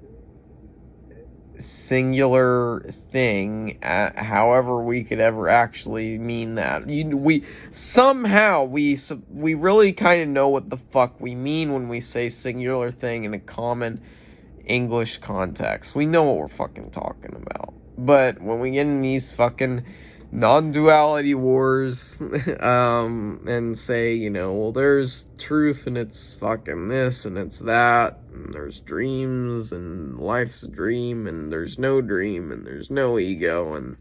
singular thing, however we could ever actually mean that. We somehow we really kind of know what the fuck we mean when we say singular thing in a common English context. We know what we're fucking talking about. But when we get in these fucking non-duality wars, and say, well, there's truth and it's fucking this and it's that, and there's dreams and life's a dream and there's no dream and there's no ego, and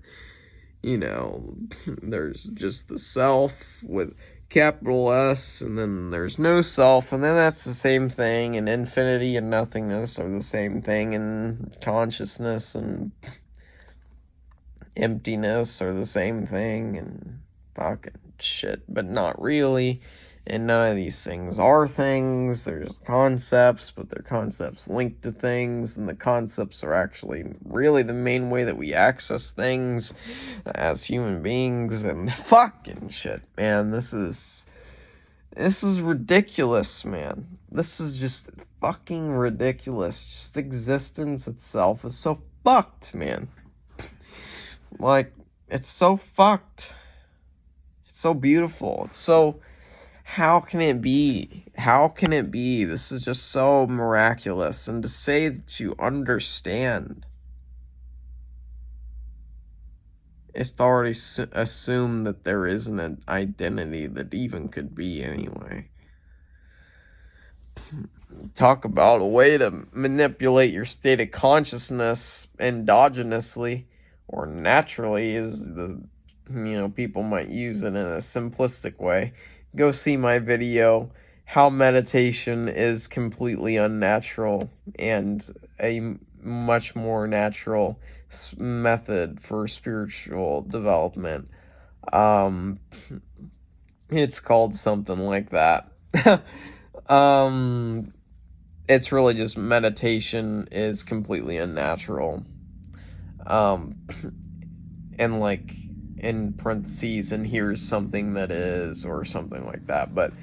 there's just the self with capital S, and then there's no self, and then that's the same thing, and infinity and nothingness are the same thing, and consciousness and emptiness are the same thing, and fucking shit, but not really. And none of these things are things. There's concepts, but they're concepts linked to things, and the concepts are actually really the main way that we access things as human beings, and fucking shit, man. This is ridiculous, man. This is just fucking ridiculous. Just existence itself is so fucked, man. Like, it's so fucked. It's so beautiful. It's so... How can it be? How can it be? This is just so miraculous. And to say that you understand is to already assume that there isn't an identity that even could be anyway. Talk about a way to manipulate your state of consciousness endogenously or naturally, is the people might use it in a simplistic way. Go see my video, How Meditation is Completely Unnatural and a much more natural method for spiritual development. It's called something like that. It's really just meditation is completely unnatural. And like, in parentheses, and here's something that is, or something like that. But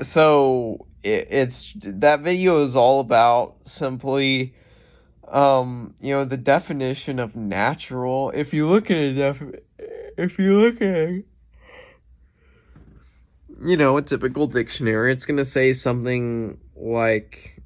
so it's that video is all about simply the definition of natural. If you look at a typical dictionary, it's gonna say something like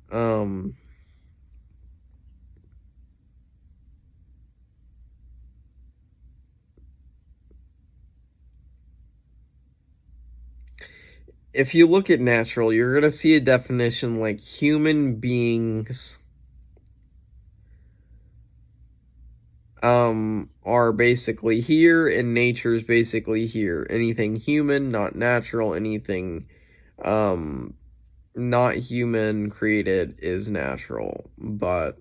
if you look at natural, you're going to see a definition like human beings are basically here and nature's basically here. Anything human, not natural. Anything not human created is natural. But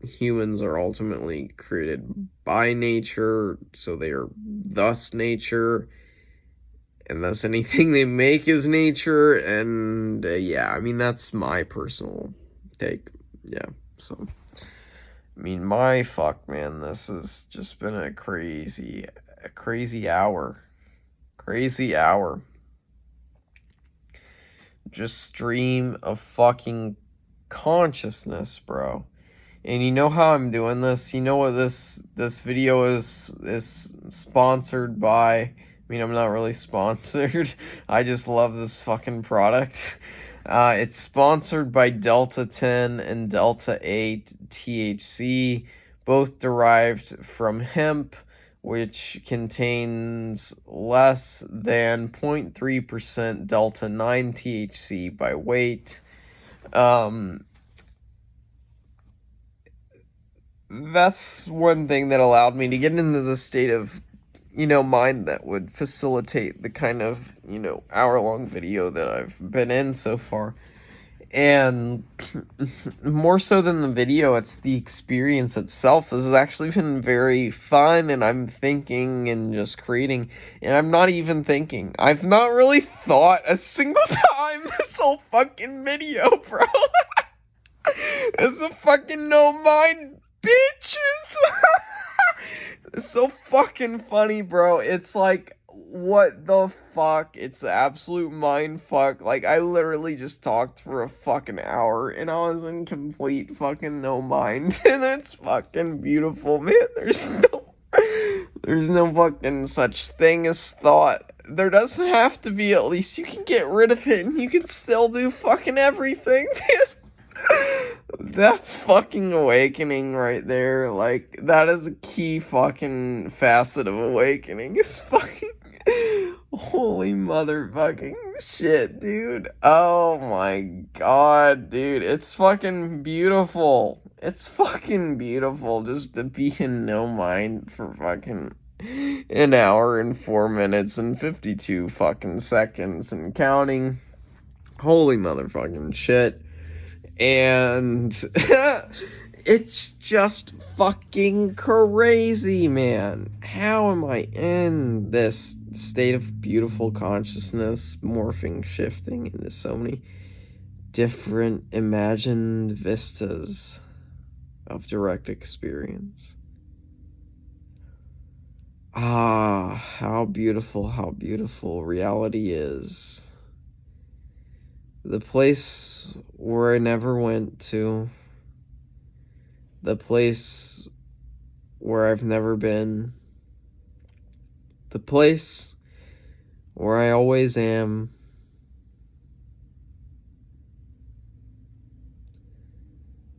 humans are ultimately created by nature, so they are thus nature. And thus anything they make is nature, and that's my personal take. Yeah, so, fuck, man, this has just been a crazy hour. Crazy hour. Just stream of fucking consciousness, bro. And you know how I'm doing this? You know what this video is sponsored by? I'm not really sponsored. I just love this fucking product. It's sponsored by Delta 10 and Delta 8 THC, both derived from hemp, which contains less than 0.3% Delta 9 THC by weight. That's one thing that allowed me to get into the state of mind that would facilitate the kind of, hour-long video that I've been in so far. And more so than the video, it's the experience itself. This has actually been very fun, and I'm thinking and just creating, and I'm not even thinking. I've not really thought a single time this whole fucking video, bro. It's a fucking no mind, bitches. It's so fucking funny, bro. It's like what the fuck? It's the absolute mind fuck. Like, I literally just talked for a fucking hour and I was in complete fucking no mind. And it's fucking beautiful, man. There's no fucking such thing as thought. There doesn't have to be, at least you can get rid of it and you can still do fucking everything, man. That's fucking awakening right there. Like, that is a key fucking facet of awakening. Is fucking holy motherfucking shit, dude. Oh my god, dude. It's fucking beautiful. It's fucking beautiful just to be in no mind for fucking an hour and 4 minutes and 52 fucking seconds and counting. Holy motherfucking shit. And it's just fucking crazy, man. How am I in this state of beautiful consciousness, morphing, shifting into so many different imagined vistas of direct experience? Ah, how beautiful reality is. The place where I never went to. The place where I've never been. The place where I always am.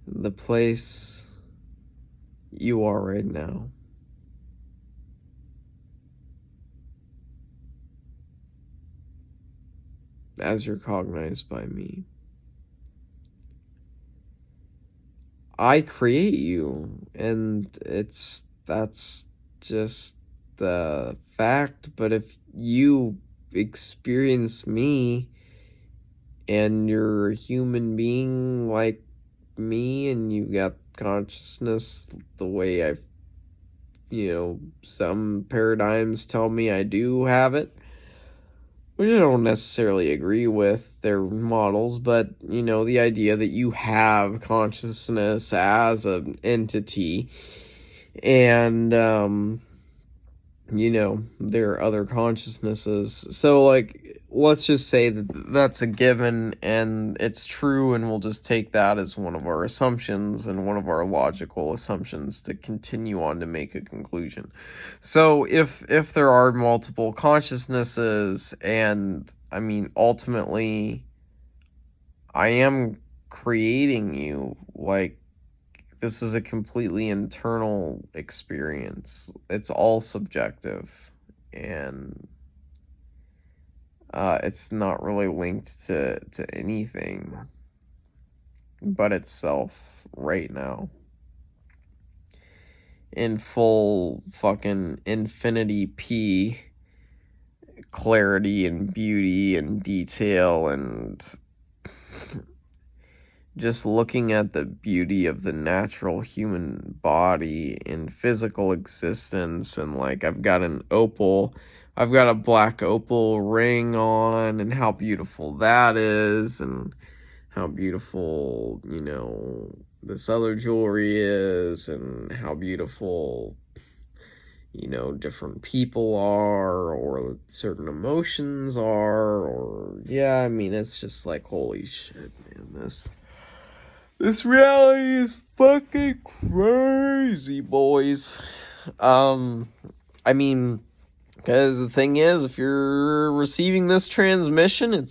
The place you are right now. As you're cognized by me. I create you, and that's just the fact. But if you experience me and you're a human being like me and you got consciousness the way some paradigms tell me I do have it, which I don't necessarily agree with their models, but, the idea that you have consciousness as an entity, and, there are other consciousnesses. So, let's just say that that's a given, and it's true, and we'll just take that as one of our assumptions, and one of our logical assumptions to continue on to make a conclusion. So, if there are multiple consciousnesses, and, ultimately, I am creating you, this is a completely internal experience. It's all subjective, and it's not really linked to anything but itself right now. In full fucking infinity P clarity and beauty and detail, and just looking at the beauty of the natural human body in physical existence, and I've got a black opal ring on, and how beautiful that is, and how beautiful, this other jewelry is, and how beautiful, different people are, or certain emotions are, or, it's just holy shit, man, this reality is fucking crazy, boys. Because the thing is, if you're receiving this transmission,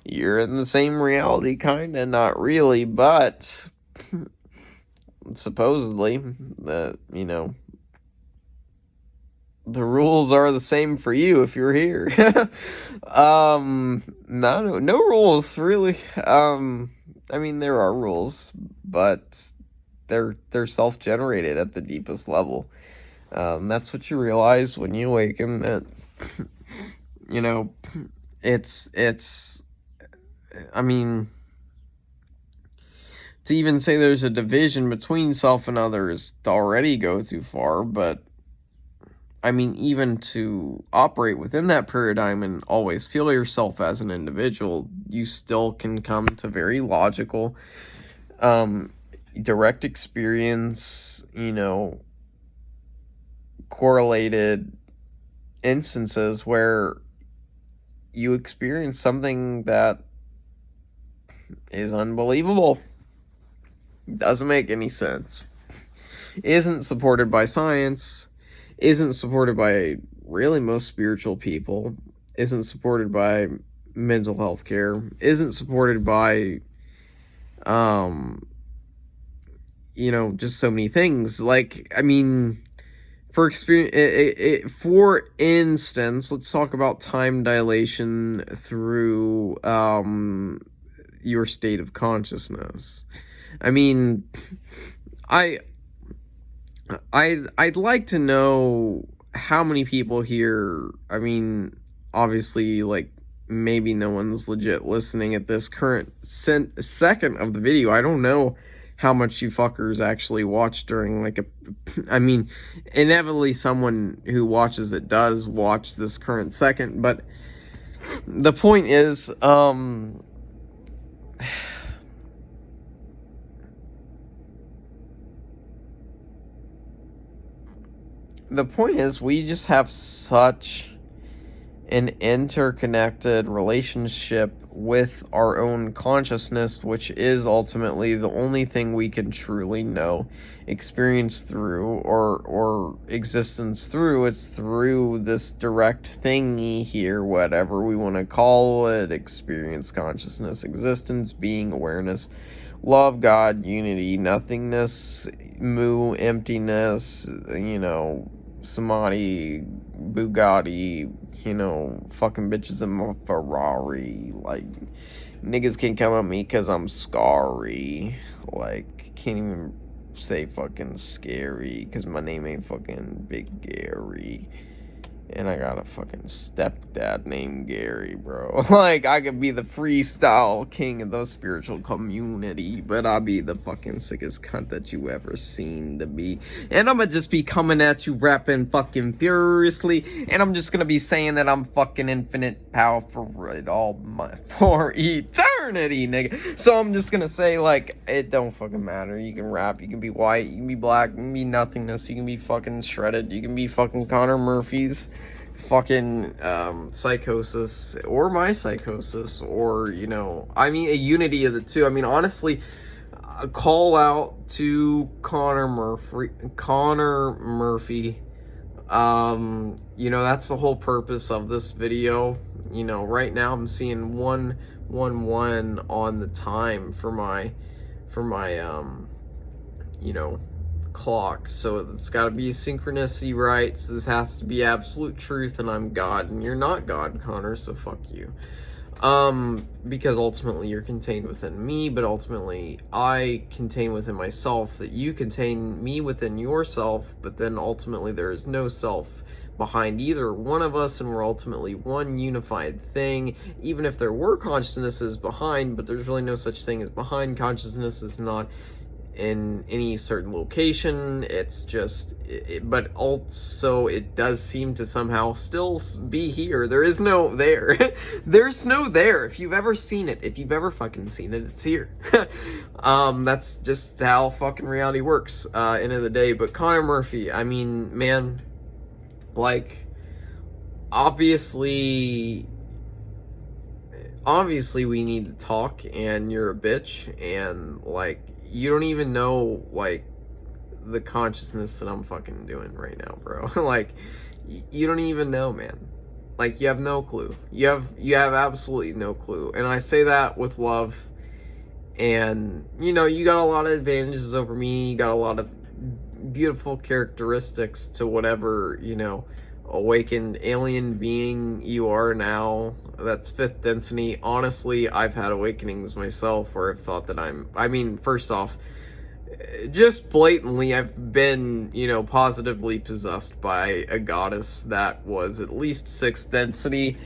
you're in the same reality, kinda, not really, but supposedly, the rules are the same for you if you're here. No rules, really. There are rules, but they're self-generated at the deepest level. That's what you realize when you awaken, that, to even say there's a division between self and others to already go too far, but, even to operate within that paradigm and always feel yourself as an individual, you still can come to very logical, direct experience, correlated instances where you experience something that is unbelievable, doesn't make any sense, isn't supported by science, isn't supported by really most spiritual people, isn't supported by mental health care, isn't supported by just so many things. Like, I mean, for experience, for instance, let's talk about time dilation through your state of consciousness. I mean, I I'd like to know how many people here. I mean, obviously, like, maybe no one's legit listening at this current second of the video. I don't know how much you fuckers actually watch during, like, I mean, inevitably someone who watches it does watch this current second, but the point is, we just have such an interconnected relationship with our own consciousness, which is ultimately the only thing we can truly know, experience through, or existence through. It's through this direct thingy here, whatever we want to call it: experience, consciousness, existence, being, awareness, love, God, unity, nothingness, mu, emptiness, Samadhi, Bugatti, fucking bitches in my Ferrari. Like, niggas can't come at me because I'm scary. Like, can't even say fucking scary because my name ain't fucking Big Gary. And I got a fucking stepdad named Gary, bro. Like, I could be the freestyle king of the spiritual community, but I'll be the fucking sickest cunt that you ever seen to be. And I'm gonna just be coming at you rapping fucking furiously, and I'm just gonna be saying that I'm fucking infinite powerful for eternity, nigga. So I'm just gonna say, like, it don't fucking matter. You can rap, you can be white, you can be black, you can be nothingness, you can be fucking shredded, you can be fucking Connor Murphy's fucking psychosis, or my psychosis, or I mean, a unity of the two. I mean, honestly, a call out to Connor Murphy. That's the whole purpose of this video. Right now I'm seeing 111 on the time for my clock, so it's got to be synchronicity, right? So this has to be absolute truth, and I'm God, and you're not God, Connor, so fuck you. Because ultimately you're contained within me, but ultimately I contain within myself, that you contain me within yourself, but then ultimately there is no self behind either one of us, and we're ultimately one unified thing. Even if there were consciousnesses behind, but there's really no such thing as behind. Consciousness is not in any certain location. It's just but also it does seem to somehow still be here. There is no there. There's no there. If you've ever seen it, if you've ever fucking seen it, it's here. That's just how fucking reality works, end of the day. But Connor Murphy, I mean, man, like, obviously we need to talk, and you're a bitch, and, like, you don't even know, like, the consciousness that I'm fucking doing right now, bro. Like, you don't even know, man. Like, you have no clue. You have absolutely no clue. And I say that with love. And, you got a lot of advantages over me. You got a lot of beautiful characteristics to whatever, awakened alien being you are now. That's fifth density. Honestly, I've had awakenings myself where I've thought that first off, just blatantly, I've been, positively possessed by a goddess that was at least sixth density.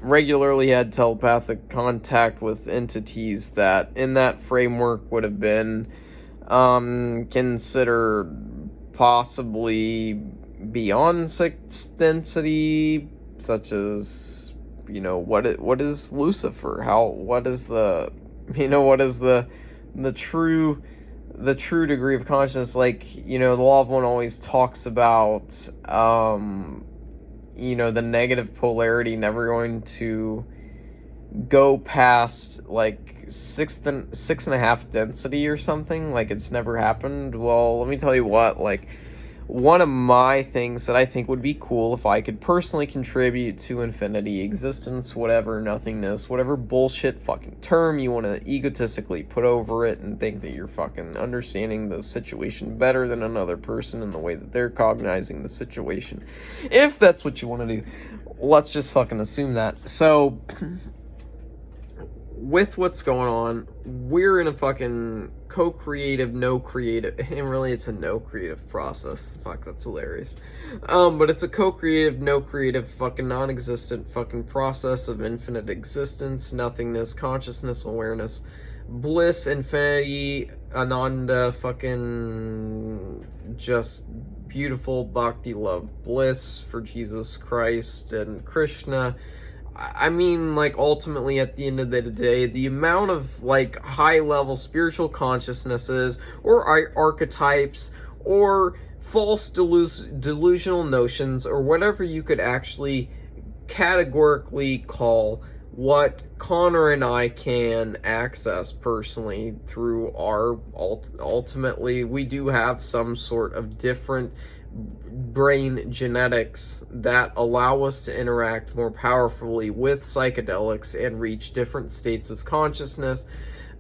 Regularly had telepathic contact with entities that in that framework would have been considered possibly beyond sixth density, such as, what is Lucifer? What is the true the true degree of consciousness, like, the law of one always talks about, the negative polarity never going to go past, like, six and a half density or something. Like, it's never happened. Well, let me tell you what, like, one of my things that I think would be cool if I could personally contribute to infinity, existence, whatever, nothingness, whatever bullshit fucking term you want to egotistically put over it and think that you're fucking understanding the situation better than another person in the way that they're cognizing the situation. If that's what you want to do, let's just fucking assume that. So, with what's going on, we're in a fucking co-creative, no-creative, and really it's a no-creative process. Fuck, that's hilarious. But it's a co-creative, no-creative, fucking non-existent fucking process of infinite existence, nothingness, consciousness, awareness, bliss, infinity, ananda, fucking just beautiful bhakti love, bliss for Jesus Christ and Krishna. I mean, like, ultimately, at the end of the day, the amount of, like, high-level spiritual consciousnesses, or archetypes, or false delusional notions, or whatever you could actually categorically call what Connor and I can access personally through our, ultimately, we do have some sort of different brain genetics that allow us to interact more powerfully with psychedelics and reach different states of consciousness,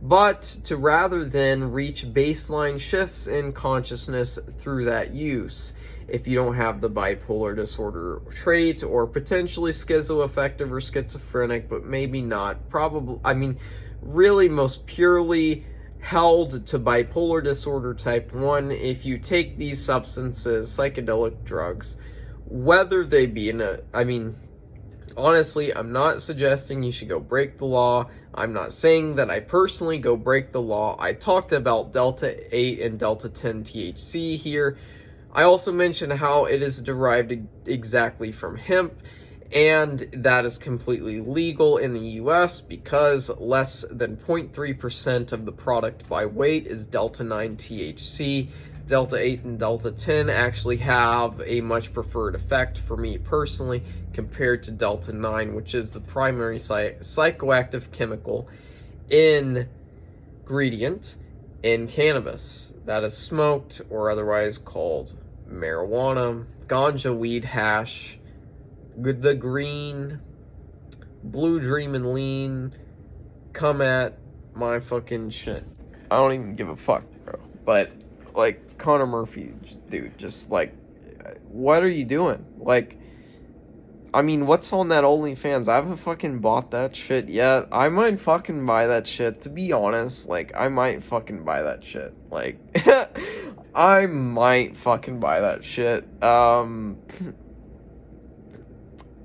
but to rather than reach baseline shifts in consciousness through that use. If you don't have the bipolar disorder trait, or potentially schizoaffective or schizophrenic, but maybe not, probably, I mean, really most purely held to bipolar disorder type 1, if you take these substances, psychedelic drugs, whether they be honestly, I'm not suggesting you should go break the law. I'm not saying that I personally go break the law. I talked about Delta 8 and Delta 10 THC here. I also mentioned how it is derived exactly from hemp, and that is completely legal in the US because less than 0.3% of the product by weight is Delta 9 THC. Delta 8 and Delta 10 actually have a much preferred effect for me personally compared to Delta 9, which is the primary psychoactive chemical ingredient in cannabis that is smoked or otherwise called marijuana, ganja, weed, hash, the green, blue dream and lean, come at my fucking shit. I don't even give a fuck, bro. But, like, Connor Murphy, dude, just, like, what are you doing? Like, I mean, what's on that OnlyFans? I haven't fucking bought that shit yet. I might fucking buy that shit, to be honest. Like, I might fucking buy that shit. Like, I might fucking buy that shit.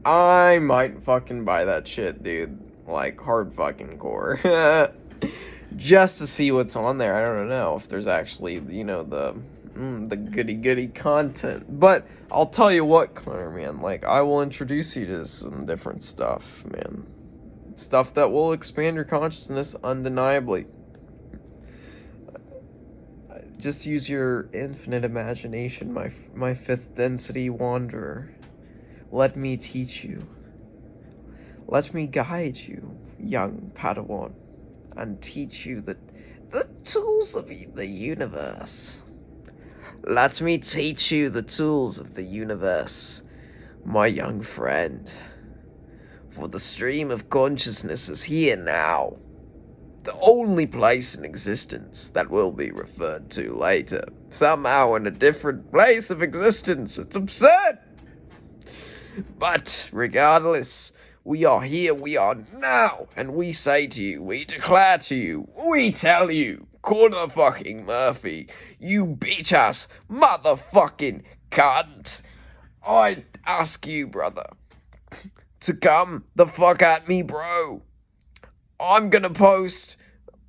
I might fucking buy that shit, dude. Like, hard fucking core. Just to see what's on there. I don't know if there's actually, the goody content. But I'll tell you what, Connor, man. Like, I will introduce you to some different stuff, man. Stuff that will expand your consciousness undeniably. Just use your infinite imagination, my fifth density wanderer. Let me teach you. Let me guide you, young Padawan, and teach you the tools of the universe. Let me teach you the tools of the universe, my young friend. For the stream of consciousness is here now. The only place in existence that will be referred to later. Somehow in a different place of existence. It's absurd! But, regardless, we are here, we are now, and we say to you, we declare to you, we tell you, Connor fucking Murphy, you bitch-ass motherfucking cunt, I ask you, brother, to come the fuck at me, bro. I'm gonna post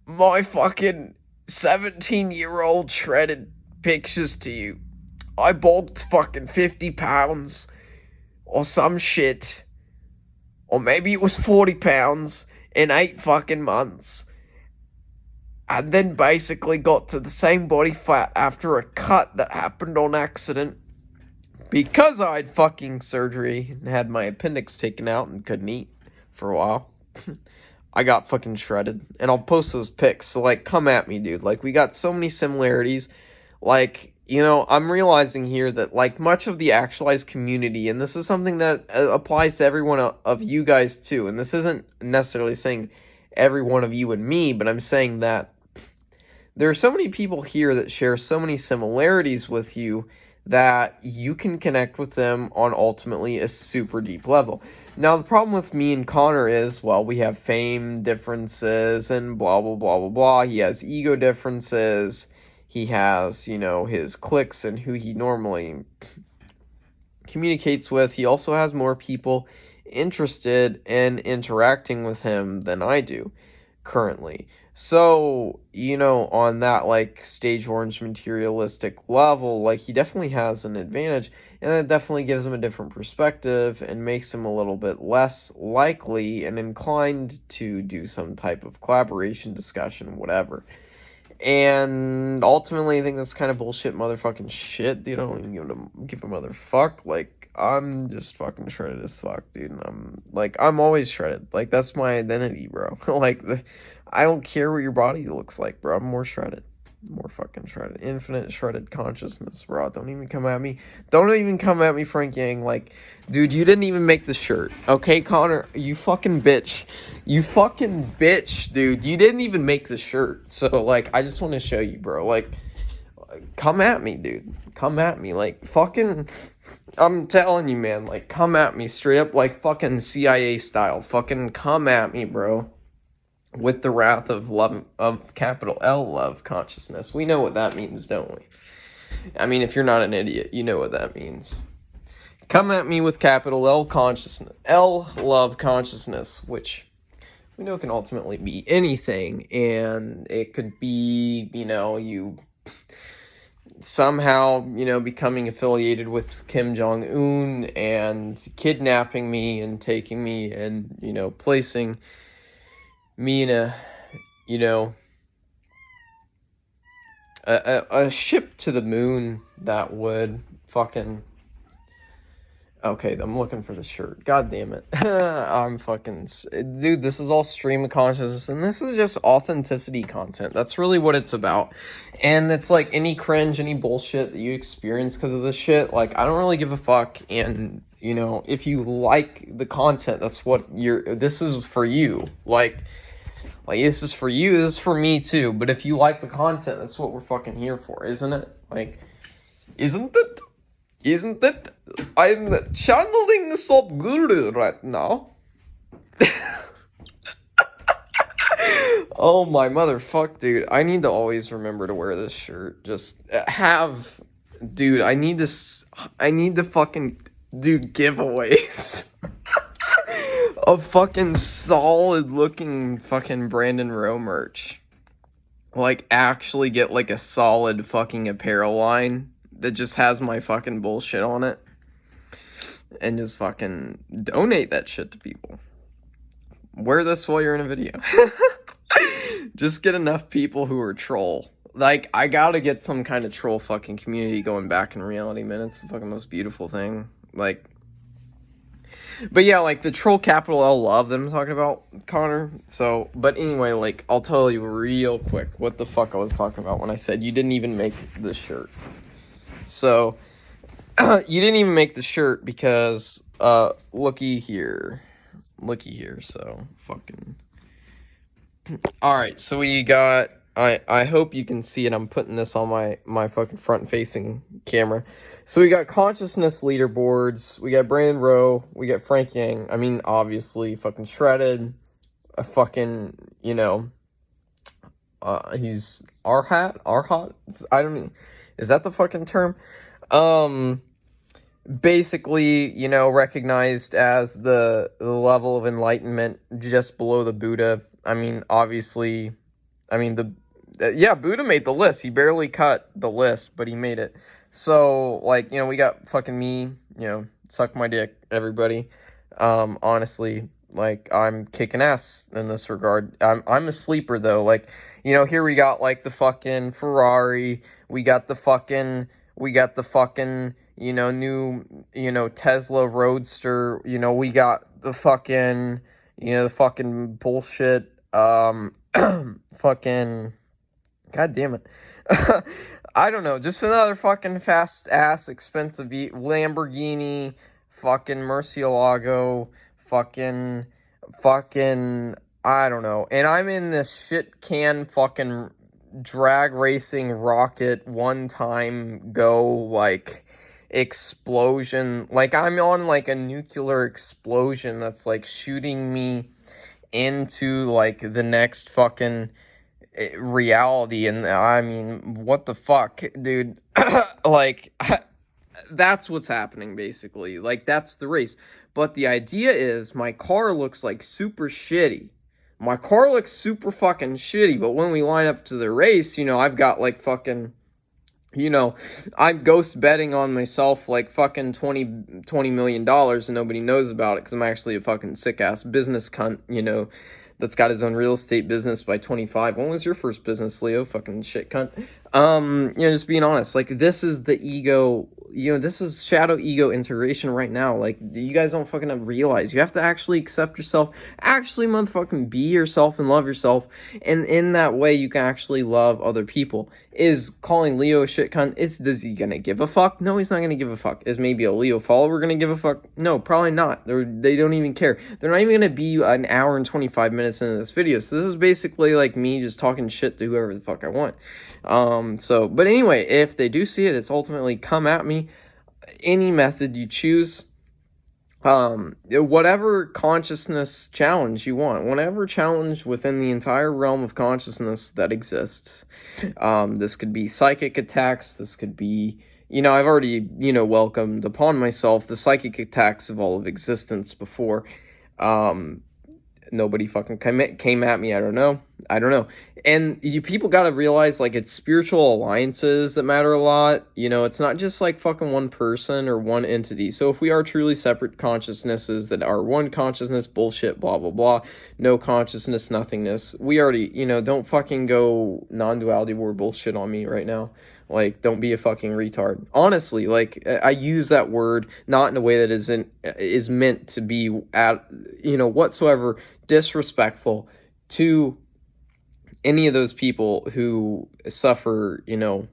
my fucking 17-year-old shredded pictures to you. I bulked fucking 50 pounds. Or some shit. Or maybe it was 40 pounds in 8 fucking months. and then basically got to the same body fat after a cut that happened on accident because I had fucking surgery and had my appendix taken out and couldn't eat for a while. I got fucking shredded, and I'll post those pics, so, like, come at me, dude. Like, we got so many similarities. Like, you know, I'm realizing here that, like, much of the actualized community, and this is something that applies to every one of you guys, too, and this isn't necessarily saying every one of you and me, but I'm saying that there are so many people here that share so many similarities with you that you can connect with them on ultimately a super deep level. Now, the problem with me and Connor is, well, we have fame differences and blah, blah, blah, blah, blah. He has ego differences. He has, you know, his cliques and who he normally communicates with. He also has more people interested in interacting with him than I do currently. So, you know, on that, like, stage orange materialistic level, like, he definitely has an advantage, and that definitely gives him a different perspective and makes him a little bit less likely and inclined to do some type of collaboration, discussion, whatever. And ultimately, I think that's kind of bullshit motherfucking shit, dude. I don't even give a motherfuck. Like, I'm just fucking shredded as fuck, dude. And I'm always shredded. Like, that's my identity, bro. I don't care what your body looks like, bro. I'm more shredded. More fucking shredded. Infinite shredded consciousness, bro. Don't even come at me. Don't even come at me, Frank Yang. Like, dude, you didn't even make the shirt. Okay, Connor? You fucking bitch. You fucking bitch, dude. You didn't even make the shirt. So, like, I just want to show you, bro. Like, come at me, dude. Come at me. Like, fucking... I'm telling you, man. Like, come at me straight up, like, fucking CIA style. Fucking come at me, bro. With the wrath of love, of capital L love consciousness. We know what that means, don't we? I mean, if you're not an idiot, you know what that means. Come at me with capital L consciousness, L love consciousness, which we know can ultimately be anything, and it could be, you know, you somehow, you know, becoming affiliated with Kim Jong-un and kidnapping me and taking me and, you know, placing me in a, you know, a ship to the moon that would fucking... Okay, I'm looking for the shirt. God damn it. I'm fucking... Dude, this is all stream of consciousness, and this is just authenticity content. That's really what it's about. And it's like any cringe, any bullshit that you experience because of this shit, like, I don't really give a fuck. And, you know, if you like the content, that's what this is for you. Like, this is for you, this is for me too. But if you like the content, that's what we're fucking here for, isn't it? Like, isn't it? Isn't it? I'm channeling some guru right now. Oh my motherfuck, dude. I need to always remember to wear this shirt. Just have... Dude, I need to fucking do giveaways. Of fucking solid looking fucking Brandon Rowe merch. Like, actually get like a solid fucking apparel line that just has my fucking bullshit on it. And just fucking donate that shit to people. Wear this while you're in a video. Just get enough people who are troll. Like, I gotta get some kind of troll fucking community going back in reality, man. It's the fucking most beautiful thing. Like, but yeah, like, the troll capital L love that I'm talking about, Connor. So, but anyway, like, I'll tell you real quick what the fuck I was talking about when I said you didn't even make this shirt. So, you didn't even make the shirt because, looky here, so, fucking, alright, so we got, I hope you can see it, I'm putting this on my fucking front-facing camera. So we got consciousness leaderboards, we got Brandon Rowe, we got Frank Yang, I mean, obviously, fucking shredded, a fucking, you know, he's Arhat, I don't know, is that the fucking term? Basically, you know, recognized as the level of enlightenment just below the Buddha. I mean, obviously, I mean, yeah, Buddha made the list. He barely cut the list, but he made it. So, like, you know, we got fucking me, you know, suck my dick, everybody. Honestly, like, I'm kicking ass in this regard. I'm a sleeper, though. Like, You know, here we got, like, the fucking Ferrari, we got the fucking, you know, new, you know, Tesla Roadster, you know, we got the fucking, you know, the fucking bullshit, fucking, god damn it. I don't know, just another fucking fast ass expensive Lamborghini, fucking Murcielago, fucking, I don't know. And I'm in this shit can fucking drag racing rocket one time go, like, explosion. Like, I'm on, like, a nuclear explosion that's, like, shooting me into, like, the next fucking reality. And I mean, what the fuck, dude? Like, that's what's happening, basically. Like, that's the race. But the idea is, my car looks, like, super shitty. My car looks super fucking shitty, but when we line up to the race, you know, I've got, like, fucking, you know, I'm ghost betting on myself, like, fucking $20 million, and nobody knows about it, because I'm actually a fucking sick-ass business cunt, you know, that's got his own real estate business by 25. When was your first business, Leo? Fucking shit cunt. You know, just being honest, like, this is the ego, you know, this is shadow ego integration right now. Like, you guys don't fucking realize. You have to actually accept yourself, actually motherfucking be yourself and love yourself, and in that way, you can actually love other people. Is calling Leo a shit cunt, is he gonna give a fuck? No, he's not gonna give a fuck. Is maybe a Leo follower gonna give a fuck? No, probably not. They don't even care. They're not even gonna be an hour and 25 minutes into this video, so this is basically like me just talking shit to whoever the fuck I want. But anyway, if they do see it, it's ultimately come at me any method you choose, whatever consciousness challenge you want, whatever challenge within the entire realm of consciousness that exists. This could be psychic attacks, this could be, you know, I've already, you know, welcomed upon myself the psychic attacks of all of existence before. Nobody fucking came at me. I don't know. And you people got to realize, like, it's spiritual alliances that matter a lot. You know, it's not just like fucking one person or one entity. So if we are truly separate consciousnesses that are one consciousness, bullshit, blah, blah, blah, no consciousness, nothingness, we already, you know, don't fucking go non-duality war bullshit on me right now. Like, don't be a fucking retard. Honestly, like, I use that word not in a way that is meant to be, you know, whatsoever disrespectful to any of those people who suffer, you know,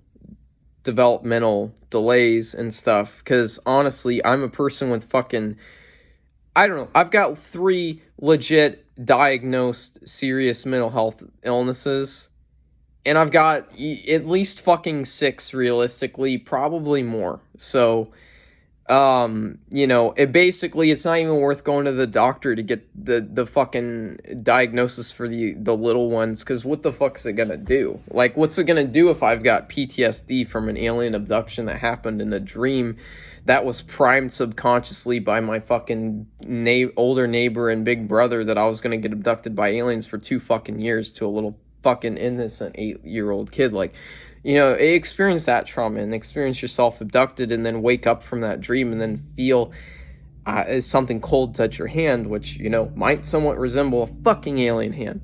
developmental delays and stuff. Because honestly, I'm a person with fucking, I don't know, I've got 3 legit diagnosed serious mental health illnesses. And I've got at least fucking 6 realistically, probably more. So, you know, it's not even worth going to the doctor to get the fucking diagnosis for the little ones, because what the fuck's it gonna do? Like, what's it gonna do if I've got PTSD from an alien abduction that happened in a dream that was primed subconsciously by my fucking older neighbor and big brother that I was gonna get abducted by aliens for 2 fucking years to a little fucking innocent 8-year-old kid? Like, you know, experience that trauma and experience yourself abducted, and then wake up from that dream and then feel something cold touch your hand, which, you know, might somewhat resemble a fucking alien hand.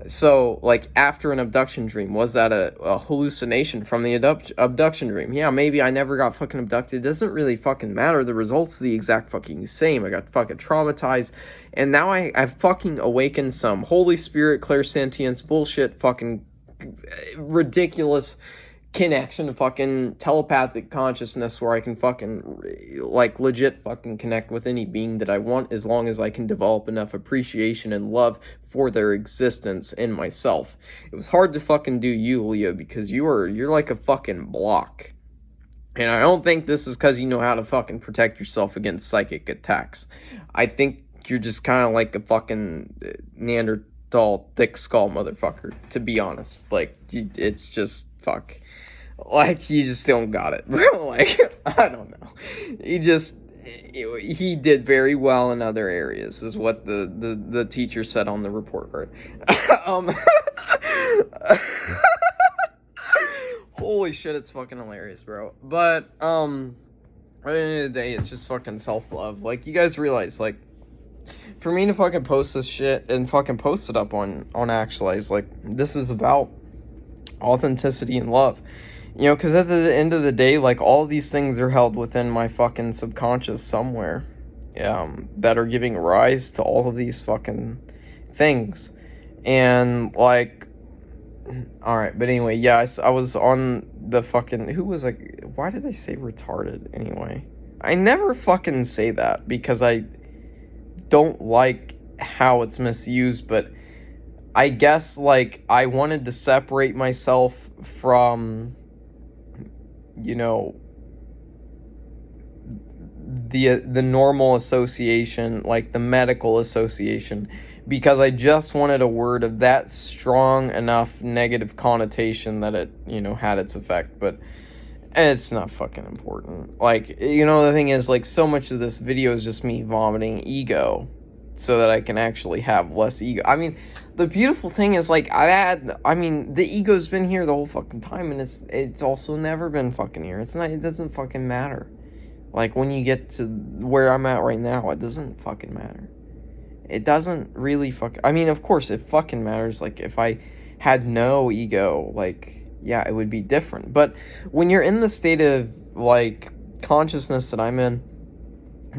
So, like, after an abduction dream, was that a hallucination from the abduction dream? Yeah, maybe I never got fucking abducted. It doesn't really fucking matter. The results are the exact fucking same. I got fucking traumatized, and now I've fucking awakened some Holy Spirit, clairsentience, bullshit, fucking ridiculous connection to fucking telepathic consciousness where I can fucking, like, legit fucking connect with any being that I want, as long as I can develop enough appreciation and love for their existence in myself. It was hard to fucking do you, Leo, because you're like a fucking block. And I don't think this is because you know how to fucking protect yourself against psychic attacks. I think you're just kind of like a fucking Neanderthal thick skull motherfucker, to be honest. Like, it's just, fuck. Like, you just don't got it, bro. Like, I don't know. He did very well in other areas, is what the teacher said on the report card. Holy shit, it's fucking hilarious, bro. But, at the end of the day, it's just fucking self-love. Like, you guys realize, like, for me to fucking post this shit and fucking post it up on Actualize, like, this is about authenticity and love. Because at the end of the day, like, all these things are held within my fucking subconscious somewhere, that are giving rise to all of these fucking things. And, like, alright, but anyway, yeah, I was on the fucking, who was like, why did I say retarded anyway? I never fucking say that because I don't like how it's misused, but I guess, like, I wanted to separate myself from, you know, the normal association, like the medical association, because I just wanted a word of that strong enough negative connotation that it, had its effect. But it's not fucking important. Like, the thing is, like, so much of this video is just me vomiting ego so that I can actually have less ego. I mean, the beautiful thing is, like, the ego's been here the whole fucking time, and it's also never been fucking here. It doesn't fucking matter. Like, when you get to where I'm at right now, it doesn't fucking matter. It doesn't really I mean, of course, it fucking matters. Like, if I had no ego, like, yeah, it would be different. But when you're in the state of, like, consciousness that I'm in,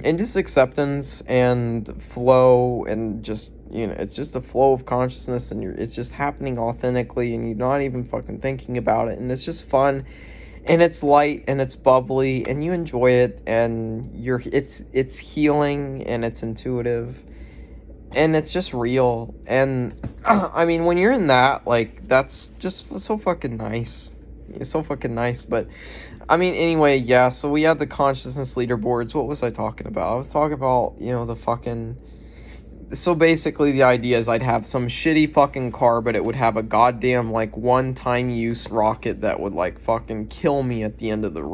and just acceptance and flow, and just, it's just a flow of consciousness, and it's just happening authentically, and you're not even fucking thinking about it, and it's just fun, and it's light, and it's bubbly, and you enjoy it, and it's healing, and it's intuitive, and it's just real. And I mean, when you're in that, like, that's just so fucking nice. It's so fucking nice. But I mean, anyway, yeah, so we had the consciousness leaderboards. What was I talking about? I was talking about, the fucking, so basically the idea is I'd have some shitty fucking car, but it would have a goddamn, like, one-time use rocket that would, like, fucking kill me at the end of the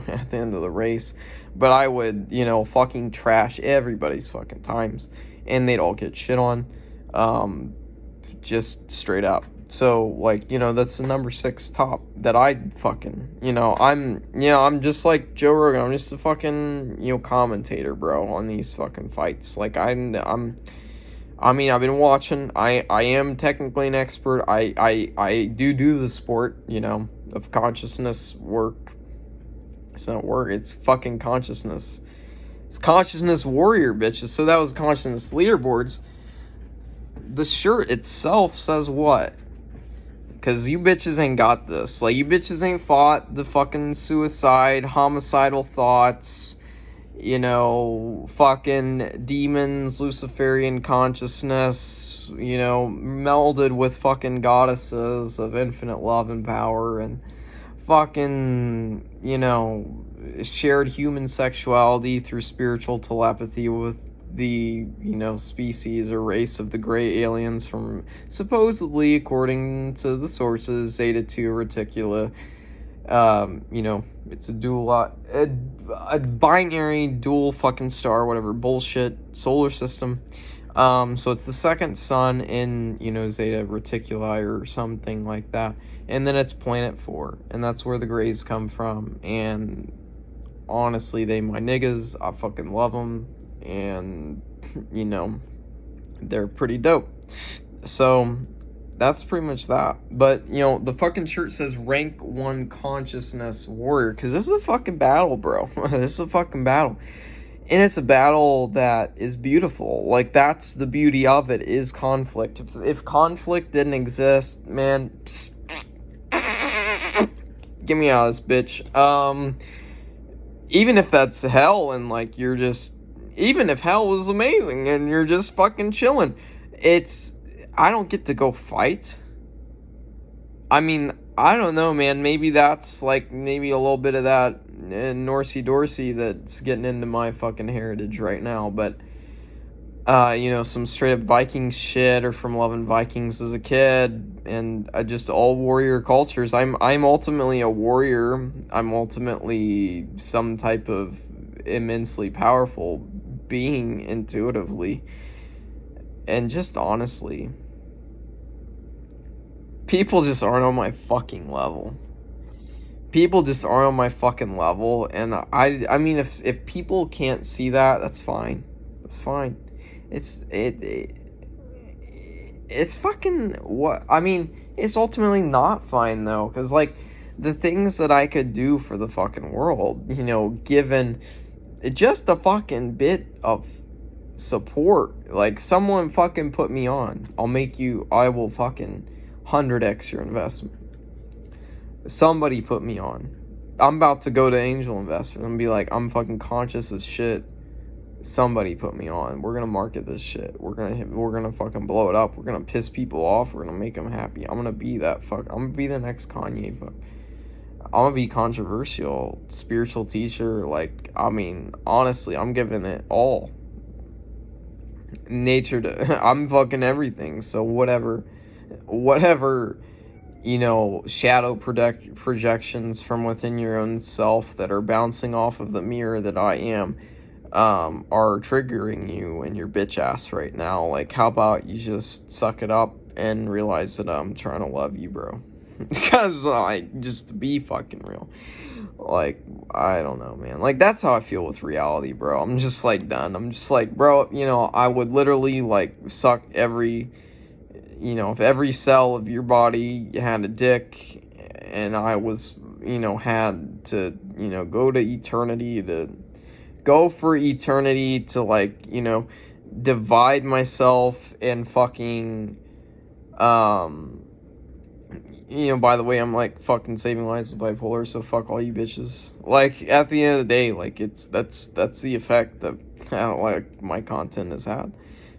at the end of the race. But I would, fucking trash everybody's fucking times, and they'd all get shit on, just straight up. So, like, that's the number 6 top that I'd fucking, I'm just like Joe Rogan. I'm just a fucking, commentator, bro, on these fucking fights. Like, I mean, I've been watching. I am technically an expert. I do the sport, of consciousness work. It's not work. It's fucking consciousness. It's consciousness warrior, bitches. So that was consciousness leaderboards. The shirt itself says what? Because you bitches ain't got this. Like, you bitches ain't fought the fucking suicide, homicidal thoughts, fucking demons, Luciferian consciousness, melded with fucking goddesses of infinite love and power, and fucking, shared human sexuality through spiritual telepathy with the, species or race of the gray aliens from, supposedly, according to the sources, Zeta 2 Reticula. It's a binary dual fucking star, whatever bullshit solar system. So it's the second sun in, Zeta Reticuli or something like that. And then it's planet 4, and that's where the grays come from. And honestly, they my niggas. I fucking love them, and they're pretty dope. So that's pretty much that. But, the fucking shirt says rank 1 consciousness warrior, because this is a fucking battle, bro. This is a fucking battle. And it's a battle that is beautiful. Like, that's the beauty of it, is conflict. If conflict didn't exist, man, get me out of this bitch. Even if that's hell, and, like, you're just, even if hell was amazing and you're just fucking chilling, I don't get to go fight. I mean, I don't know, man. Maybe that's, like, maybe a little bit of that Norsey Dorsey that's getting into my fucking heritage right now. But, some straight up Viking shit, or from loving Vikings as a kid, and just all warrior cultures. I'm ultimately a warrior. I'm ultimately some type of immensely powerful being intuitively. And just honestly, people just aren't on my fucking level. People just aren't on my fucking level, and I mean, if people can't see that, that's fine. That's fine. It's fucking what I mean. It's ultimately not fine though, because like the things that I could do for the fucking world, given just a fucking bit of support, like someone fucking put me on, I will fucking 100x your investment. Somebody put me on. I'm about to go to angel investors and be like, I'm fucking conscious as shit. Somebody put me on. We're gonna market this shit. We're gonna fucking blow it up. We're gonna piss people off. We're gonna make them happy. I'm gonna be that fuck. I'm gonna be the next Kanye fuck. I'm gonna be controversial, spiritual teacher. Like, I mean, honestly, I'm giving it all. Nature to, I'm fucking everything. So whatever, shadow projections from within your own self that are bouncing off of the mirror that I am, are triggering you and your bitch ass right now. Like, how about you just suck it up and realize that I'm trying to love you, bro? Because, like, just to be fucking real. Like, I don't know, man. Like, that's how I feel with reality, bro. I'm just, like, done. I'm just like, bro, I would literally, like, suck if every cell of your body had a dick and I was, had to, go for eternity to, like, divide myself and fucking, by the way, I'm, like, fucking saving lives with bipolar, so fuck all you bitches. Like, at the end of the day, like, that's the effect that, like, my content has had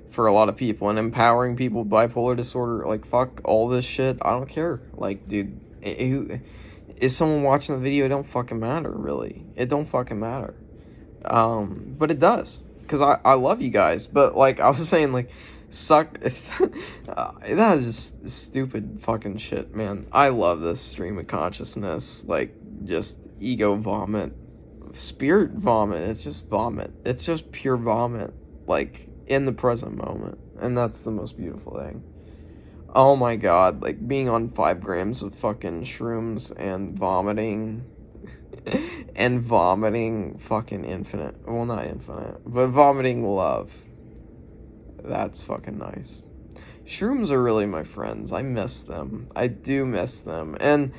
for a lot of people, and empowering people with bipolar disorder. Like, fuck all this shit. I don't care. Like, dude, is someone watching the video? It don't fucking matter, really. It don't fucking matter. But it does, because I love you guys. But, like, I was saying, like, suck. That is just stupid fucking shit, man. I love this stream of consciousness. Like, just ego vomit, spirit vomit. It's just vomit. It's just pure vomit. Like, in the present moment. And that's the most beautiful thing. Oh my god, like, being on 5 grams of fucking shrooms and vomiting and vomiting fucking infinite, well, not infinite, but vomiting love. That's fucking nice. Shrooms are really my friends. I miss them. I do miss them. And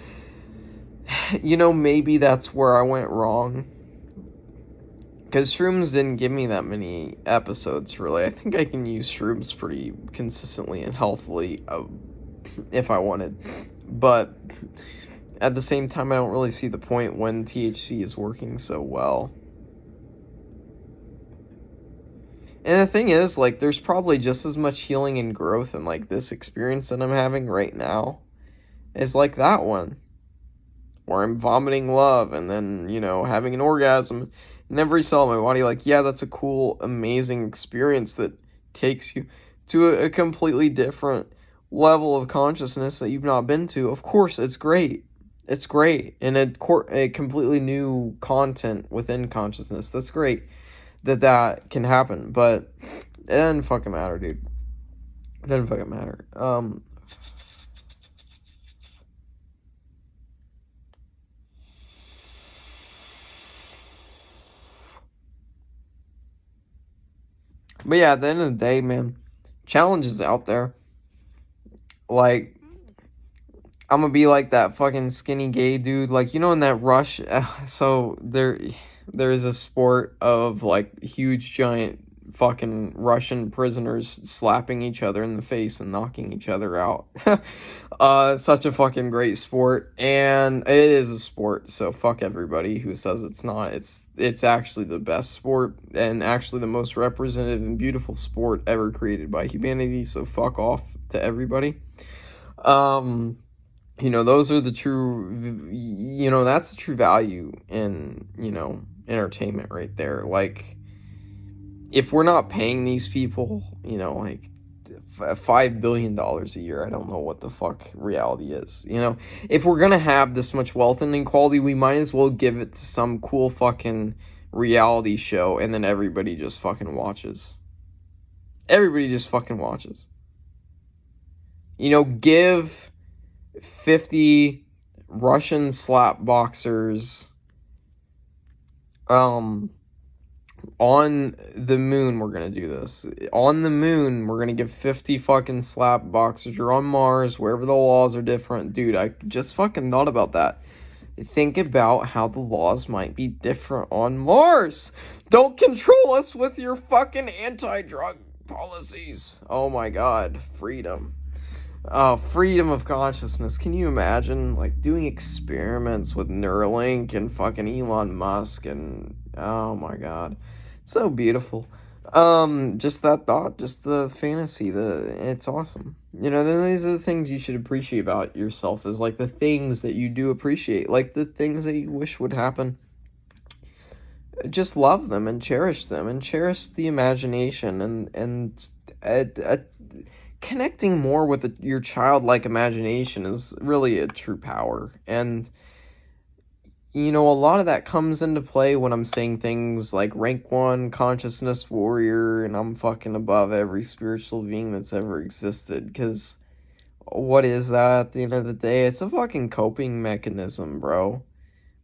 maybe that's where I went wrong, because shrooms didn't give me that many episodes, really. I think I can use shrooms pretty consistently and healthily if I wanted. But at the same time, I don't really see the point when THC is working so well. And the thing is, like, there's probably just as much healing and growth in, like, this experience that I'm having right now as, like, that one. Where I'm vomiting love and then, having an orgasm in every cell of my body. Like, yeah, that's a cool, amazing experience that takes you to a completely different level of consciousness that you've not been to. Of course, it's great. It's great. And a completely new content within consciousness. That's great that can happen. But it doesn't fucking matter, dude. It doesn't fucking matter. But yeah, at the end of the day, man, challenges out there. Like, I'm gonna be like that fucking skinny gay dude. Like, in that Rush, so there's a sport of, like, huge giant fucking Russian prisoners slapping each other in the face and knocking each other out. Such a fucking great sport, and it is a sport, so fuck everybody who says it's not. It's actually the best sport, and actually the most representative and beautiful sport ever created by humanity, so fuck off to everybody. Those are the true, that's the true value in, entertainment right there. Like, if we're not paying these people, like, $5 billion a year, I don't know what the fuck reality is. If we're gonna have this much wealth and inequality, we might as well give it to some cool fucking reality show, and then everybody just fucking watches. Everybody just fucking watches. Give 50 Russian slap boxers On the moon, we're gonna do this. On the moon, we're gonna give 50 fucking slap boxers. You're on Mars, wherever the laws are different. Dude, I just fucking thought about that. Think about how the laws might be different on Mars. Don't control us with your fucking anti-drug policies. Oh my god, freedom. Freedom of consciousness. Can you imagine, like, doing experiments with Neuralink and fucking Elon Musk and, oh my god. So beautiful. Just that thought, just the fantasy, it's awesome. You know, then these are the things you should appreciate about yourself, is like the things that you do appreciate, like the things that you wish would happen. Just love them and cherish the imagination and connecting more with your childlike imagination is really a true power. And you know, a lot of that comes into play when I'm saying things like rank 1 consciousness warrior and I'm fucking above every spiritual being that's ever existed. Because what is that at the end of the day? It's a fucking coping mechanism, bro.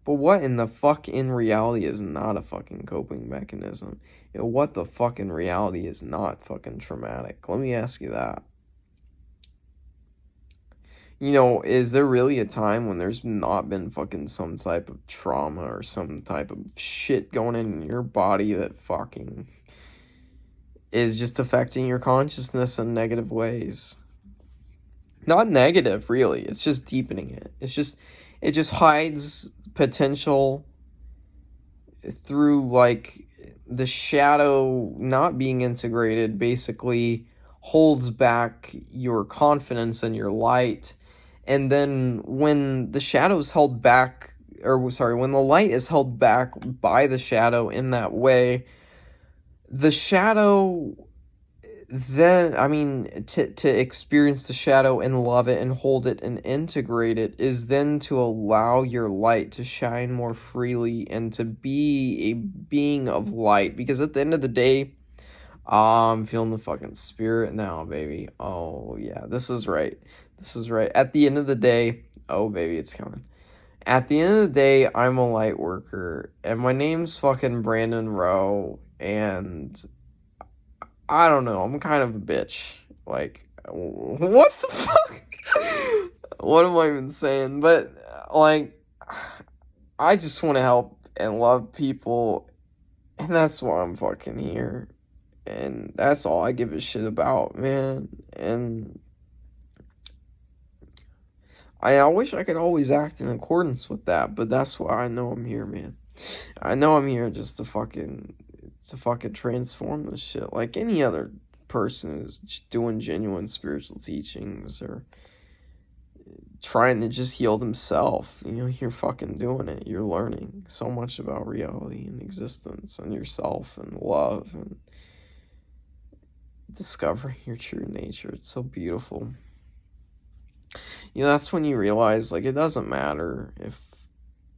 But what in the fuck in reality is not a fucking coping mechanism? You know, what the fuck in reality is not fucking traumatic? Let me ask you that. You know, is there really a time when there's not been fucking some type of trauma or some type of shit going in your body that fucking is just affecting your consciousness in negative ways? Not negative, really. It's just deepening it. It just hides potential through, like, the shadow not being integrated basically holds back your confidence and your light. And then when the shadow's held back, when the light is held back by the shadow in that way, the shadow then, I mean, to experience the shadow and love it and hold it and integrate it is then to allow your light to shine more freely and to be a being of light. Because at the end of the day, I'm feeling the fucking spirit now, baby. Oh, yeah, this is right. This is right. At the end of the day, oh, baby, it's coming. At the end of the day, I'm a light worker, and my name's fucking Brandon Rowe, and I don't know, I'm kind of a bitch. Like, what the fuck? What am I even saying? But, like, I just want to help and love people, and that's why I'm fucking here. And that's all I give a shit about, man. And I wish I could always act in accordance with that, but that's why I know I'm here, man. I know I'm here just to fucking transform this shit like any other person who's doing genuine spiritual teachings or trying to just heal themselves. You know, you're fucking doing it. You're learning so much about reality and existence and yourself and love and discovering your true nature. It's so beautiful. You know, that's when you realize, like, it doesn't matter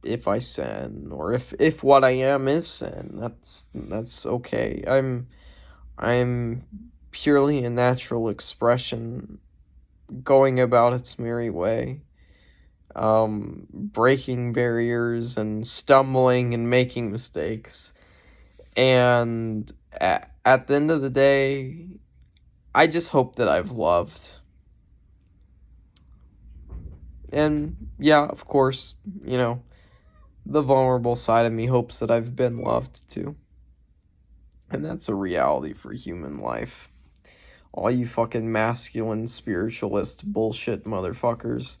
if I sin or if what I am is sin. That's okay. I'm purely a natural expression going about its merry way. Breaking barriers and stumbling and making mistakes. And at the end of the day, I just hope that I've loved. And yeah, of course, you know, the vulnerable side of me hopes that I've been loved too. And that's a reality for human life. All you fucking masculine spiritualist bullshit motherfuckers,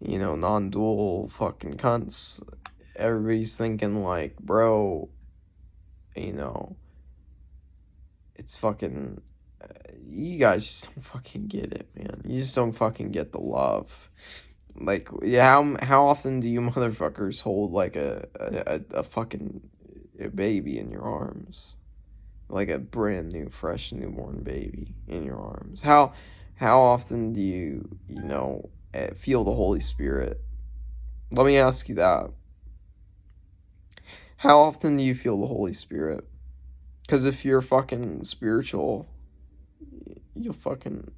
you know, non-dual fucking cunts, everybody's thinking like, bro, you know, it's fucking, you guys just don't fucking get it, man. You just don't fucking get the love. Like, yeah, how often do you motherfuckers hold like a fucking baby in your arms? Like a brand new, fresh, newborn baby in your arms. How often do you know, feel the Holy Spirit? Let me ask you that. How often do you feel the Holy Spirit? Because if you're fucking spiritual, you'll fucking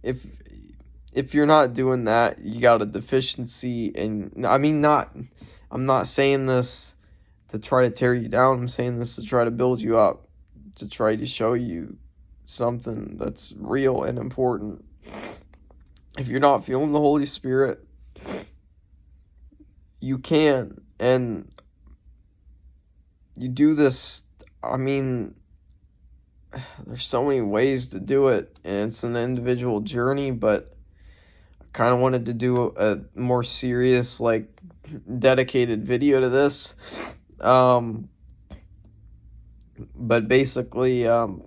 if you're not doing that, you got a deficiency. And I mean, I'm not saying this to try to tear you down. I'm saying this to try to build you up, to try to show you something that's real and important. If you're not feeling the Holy Spirit, you can. And you do this, I mean, there's so many ways to do it, and it's an individual journey, but I kind of wanted to do a more serious, like, dedicated video to this. But basically, damn,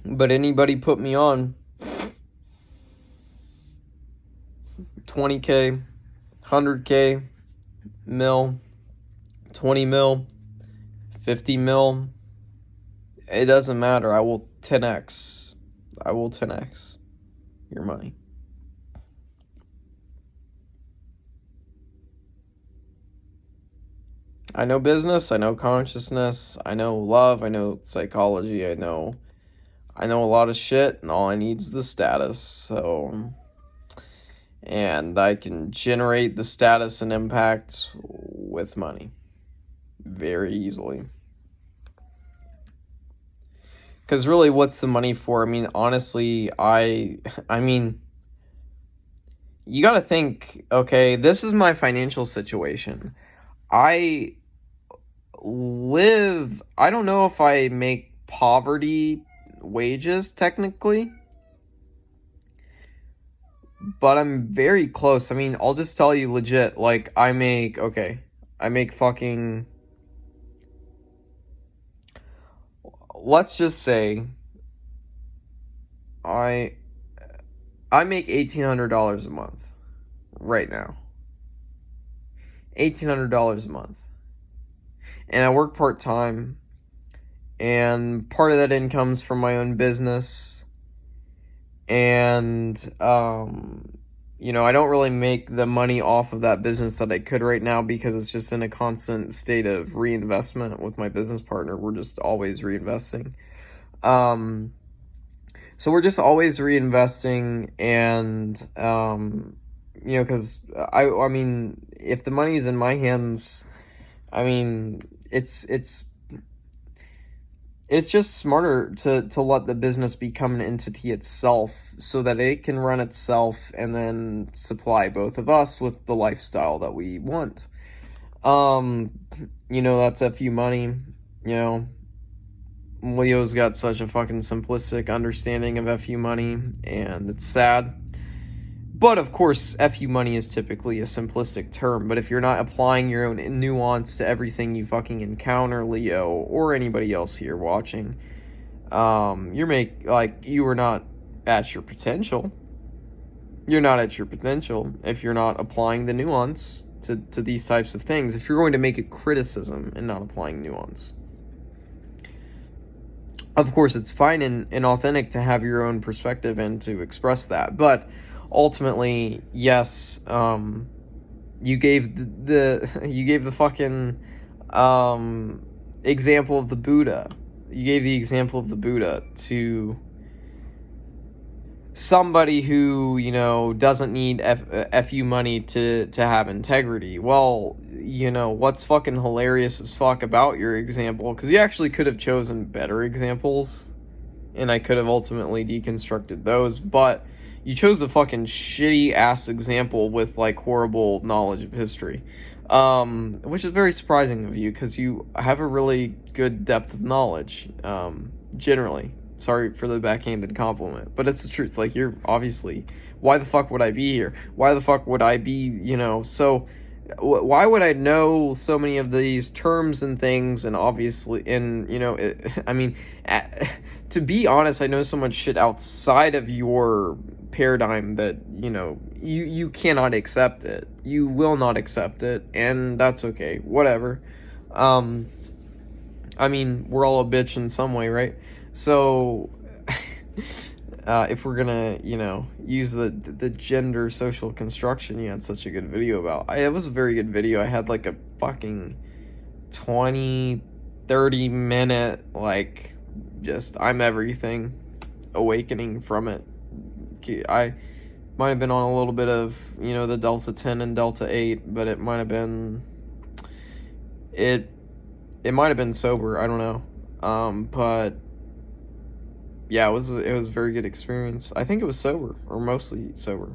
but anybody put me on 20K, 100K, mil, 20 mil, 50 mil, it doesn't matter. I will 10x. I will 10x your money. I know business, I know consciousness, I know love, I know psychology, I know a lot of shit, and all I need is the status. So, and I can generate the status and impact with money very easily. Because really, what's the money for? I mean, honestly, I mean, you got to think, okay, this is my financial situation. I don't know if I make poverty wages technically, but I'm very close. I mean, I'll just tell you legit, like, I make fucking, let's just say I make $1,800 a month right now. $1,800 a month. And I work part-time, and part of that income's from my own business. And, you know, I don't really make the money off of that business that I could right now because it's just in a constant state of reinvestment with my business partner. We're just always reinvesting. So we're just always reinvesting, and, you know, because I mean, if the money's in my hands, I mean, it's just smarter to let the business become an entity itself so that it can run itself and then supply both of us with the lifestyle that we want. You know, that's FU money. You know, Leo's got such a fucking simplistic understanding of FU money, and it's sad. But of course, FU money is typically a simplistic term, but if you're not applying your own nuance to everything you fucking encounter, Leo, or anybody else here watching, you are not at your potential. You're not at your potential if you're not applying the nuance to these types of things. If you're going to make a criticism and not applying nuance. Of course, it's fine and authentic to have your own perspective and to express that, but ultimately, yes, you gave the fucking example of the Buddha. You gave the example of the Buddha to somebody who, you know, doesn't need FU money to have integrity. Well, you know, what's fucking hilarious as fuck about your example, because you actually could have chosen better examples, and I could have ultimately deconstructed those, but you chose a fucking shitty ass example with like horrible knowledge of history, which is very surprising of you because you have a really good depth of knowledge, generally. Sorry for the backhanded compliment, but it's the truth. Like, you're obviously, why the fuck would I be here? Why the fuck would I be, you know, so why would I know so many of these terms and things? And obviously, and, you know, I mean, to be honest, I know so much shit outside of your paradigm that, you know, you cannot accept it. You will not accept it, and that's okay. Whatever. Um, I mean, we're all a bitch in some way, right? So, if we're gonna, use the gender social construction you had such a good video about, it was a very good video. I had like a fucking 20, 30 minute, like, just I'm everything awakening from it. I might have been on a little bit of, the Delta 10 and Delta 8, but it might have been, it might have been sober, I don't know. But yeah, it was a very good experience. I think it was sober, or mostly sober.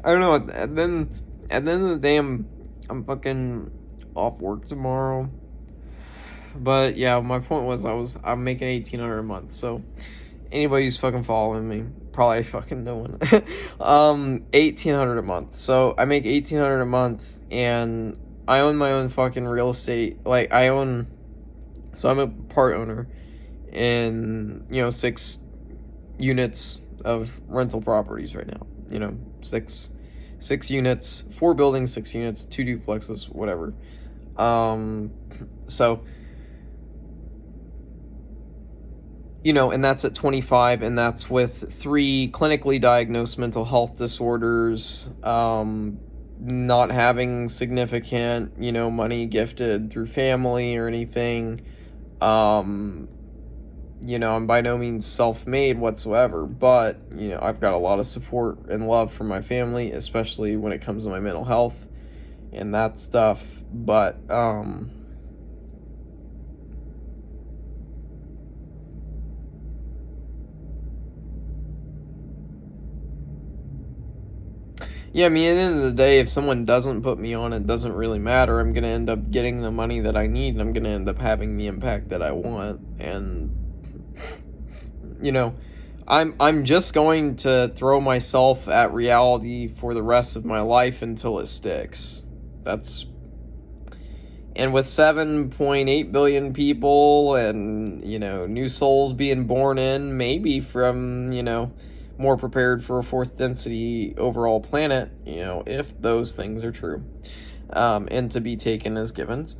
I don't know. And then at the end of the day, I'm fucking off work tomorrow. But yeah, my point was I'm making 1,800 a month. So anybody who's fucking following me, probably fucking no one. 1,800 a month. So I make 1,800 a month, and I own my own fucking real estate. Like so I'm a part owner in 6 units of rental properties right now. Six units, 4 buildings, 6 units, 2 duplexes, whatever. So, and that's at 25, and that's with 3 clinically diagnosed mental health disorders, not having significant, money gifted through family or anything. I'm by no means self-made whatsoever, but, I've got a lot of support and love from my family, especially when it comes to my mental health and that stuff. But, yeah, I mean, at the end of the day, if someone doesn't put me on, it doesn't really matter. I'm going to end up getting the money that I need, and I'm going to end up having the impact that I want. And, I'm just going to throw myself at reality for the rest of my life until it sticks. And with 7.8 billion people and, new souls being born in, maybe from, more prepared for a 4th density overall planet, if those things are true, and to be taken as givens.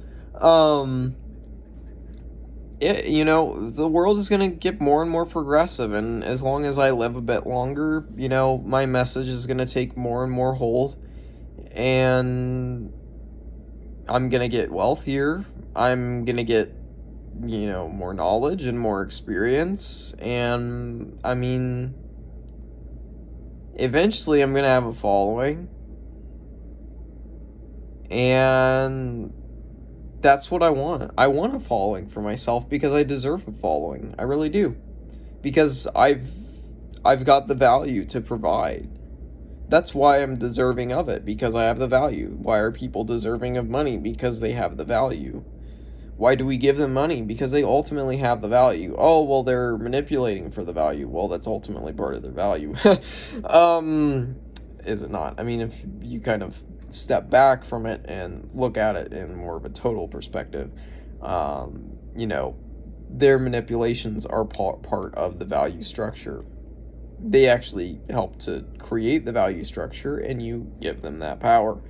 The world is going to get more and more progressive, and as long as I live a bit longer, my message is going to take more and more hold, and I'm going to get wealthier. I'm going to get, more knowledge and more experience, and, I mean, eventually I'm going to have a following, and that's what I want. I want a following for myself because I deserve a following. I really do. Because I've got the value to provide. That's why I'm deserving of it, because I have the value. Why are people deserving of money? Because they have the value. Why do we give them money? Because they ultimately have the value. Oh, well, they're manipulating for the value. Well, that's ultimately part of their value. Is it not? I mean, if you kind of step back from it and look at it in more of a total perspective, their manipulations are part of the value structure. They actually help to create the value structure, and you give them that power.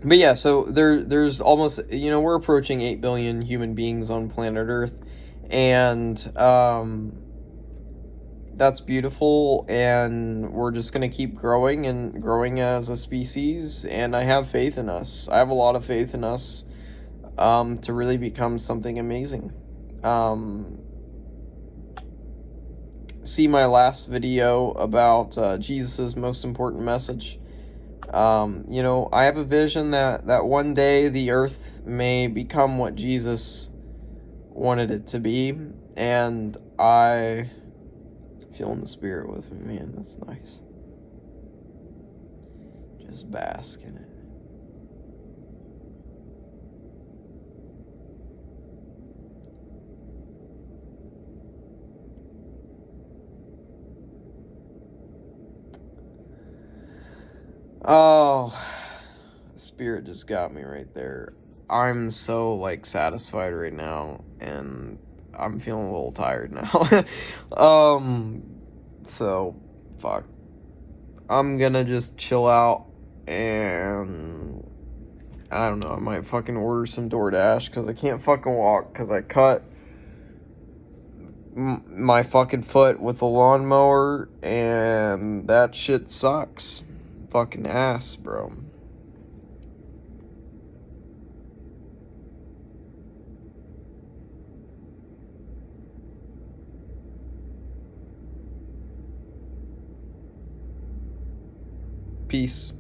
But yeah, so there's almost, we're approaching 8 billion human beings on planet Earth, and that's beautiful, and we're just going to keep growing and growing as a species, and I have faith in us. I have a lot of faith in us to really become something amazing. See my last video about Jesus' most important message. I have a vision that one day the earth may become what Jesus wanted it to be, and I feel in the spirit with me, man. That's nice. Just bask in it. Oh, spirit just got me right there. I'm so, like, satisfied right now, and I'm feeling a little tired now. So, fuck. I'm gonna just chill out, and I don't know, I might fucking order some DoorDash, because I can't fucking walk, because I cut my fucking foot with a lawnmower, and that shit sucks. Fucking ass, bro. Peace.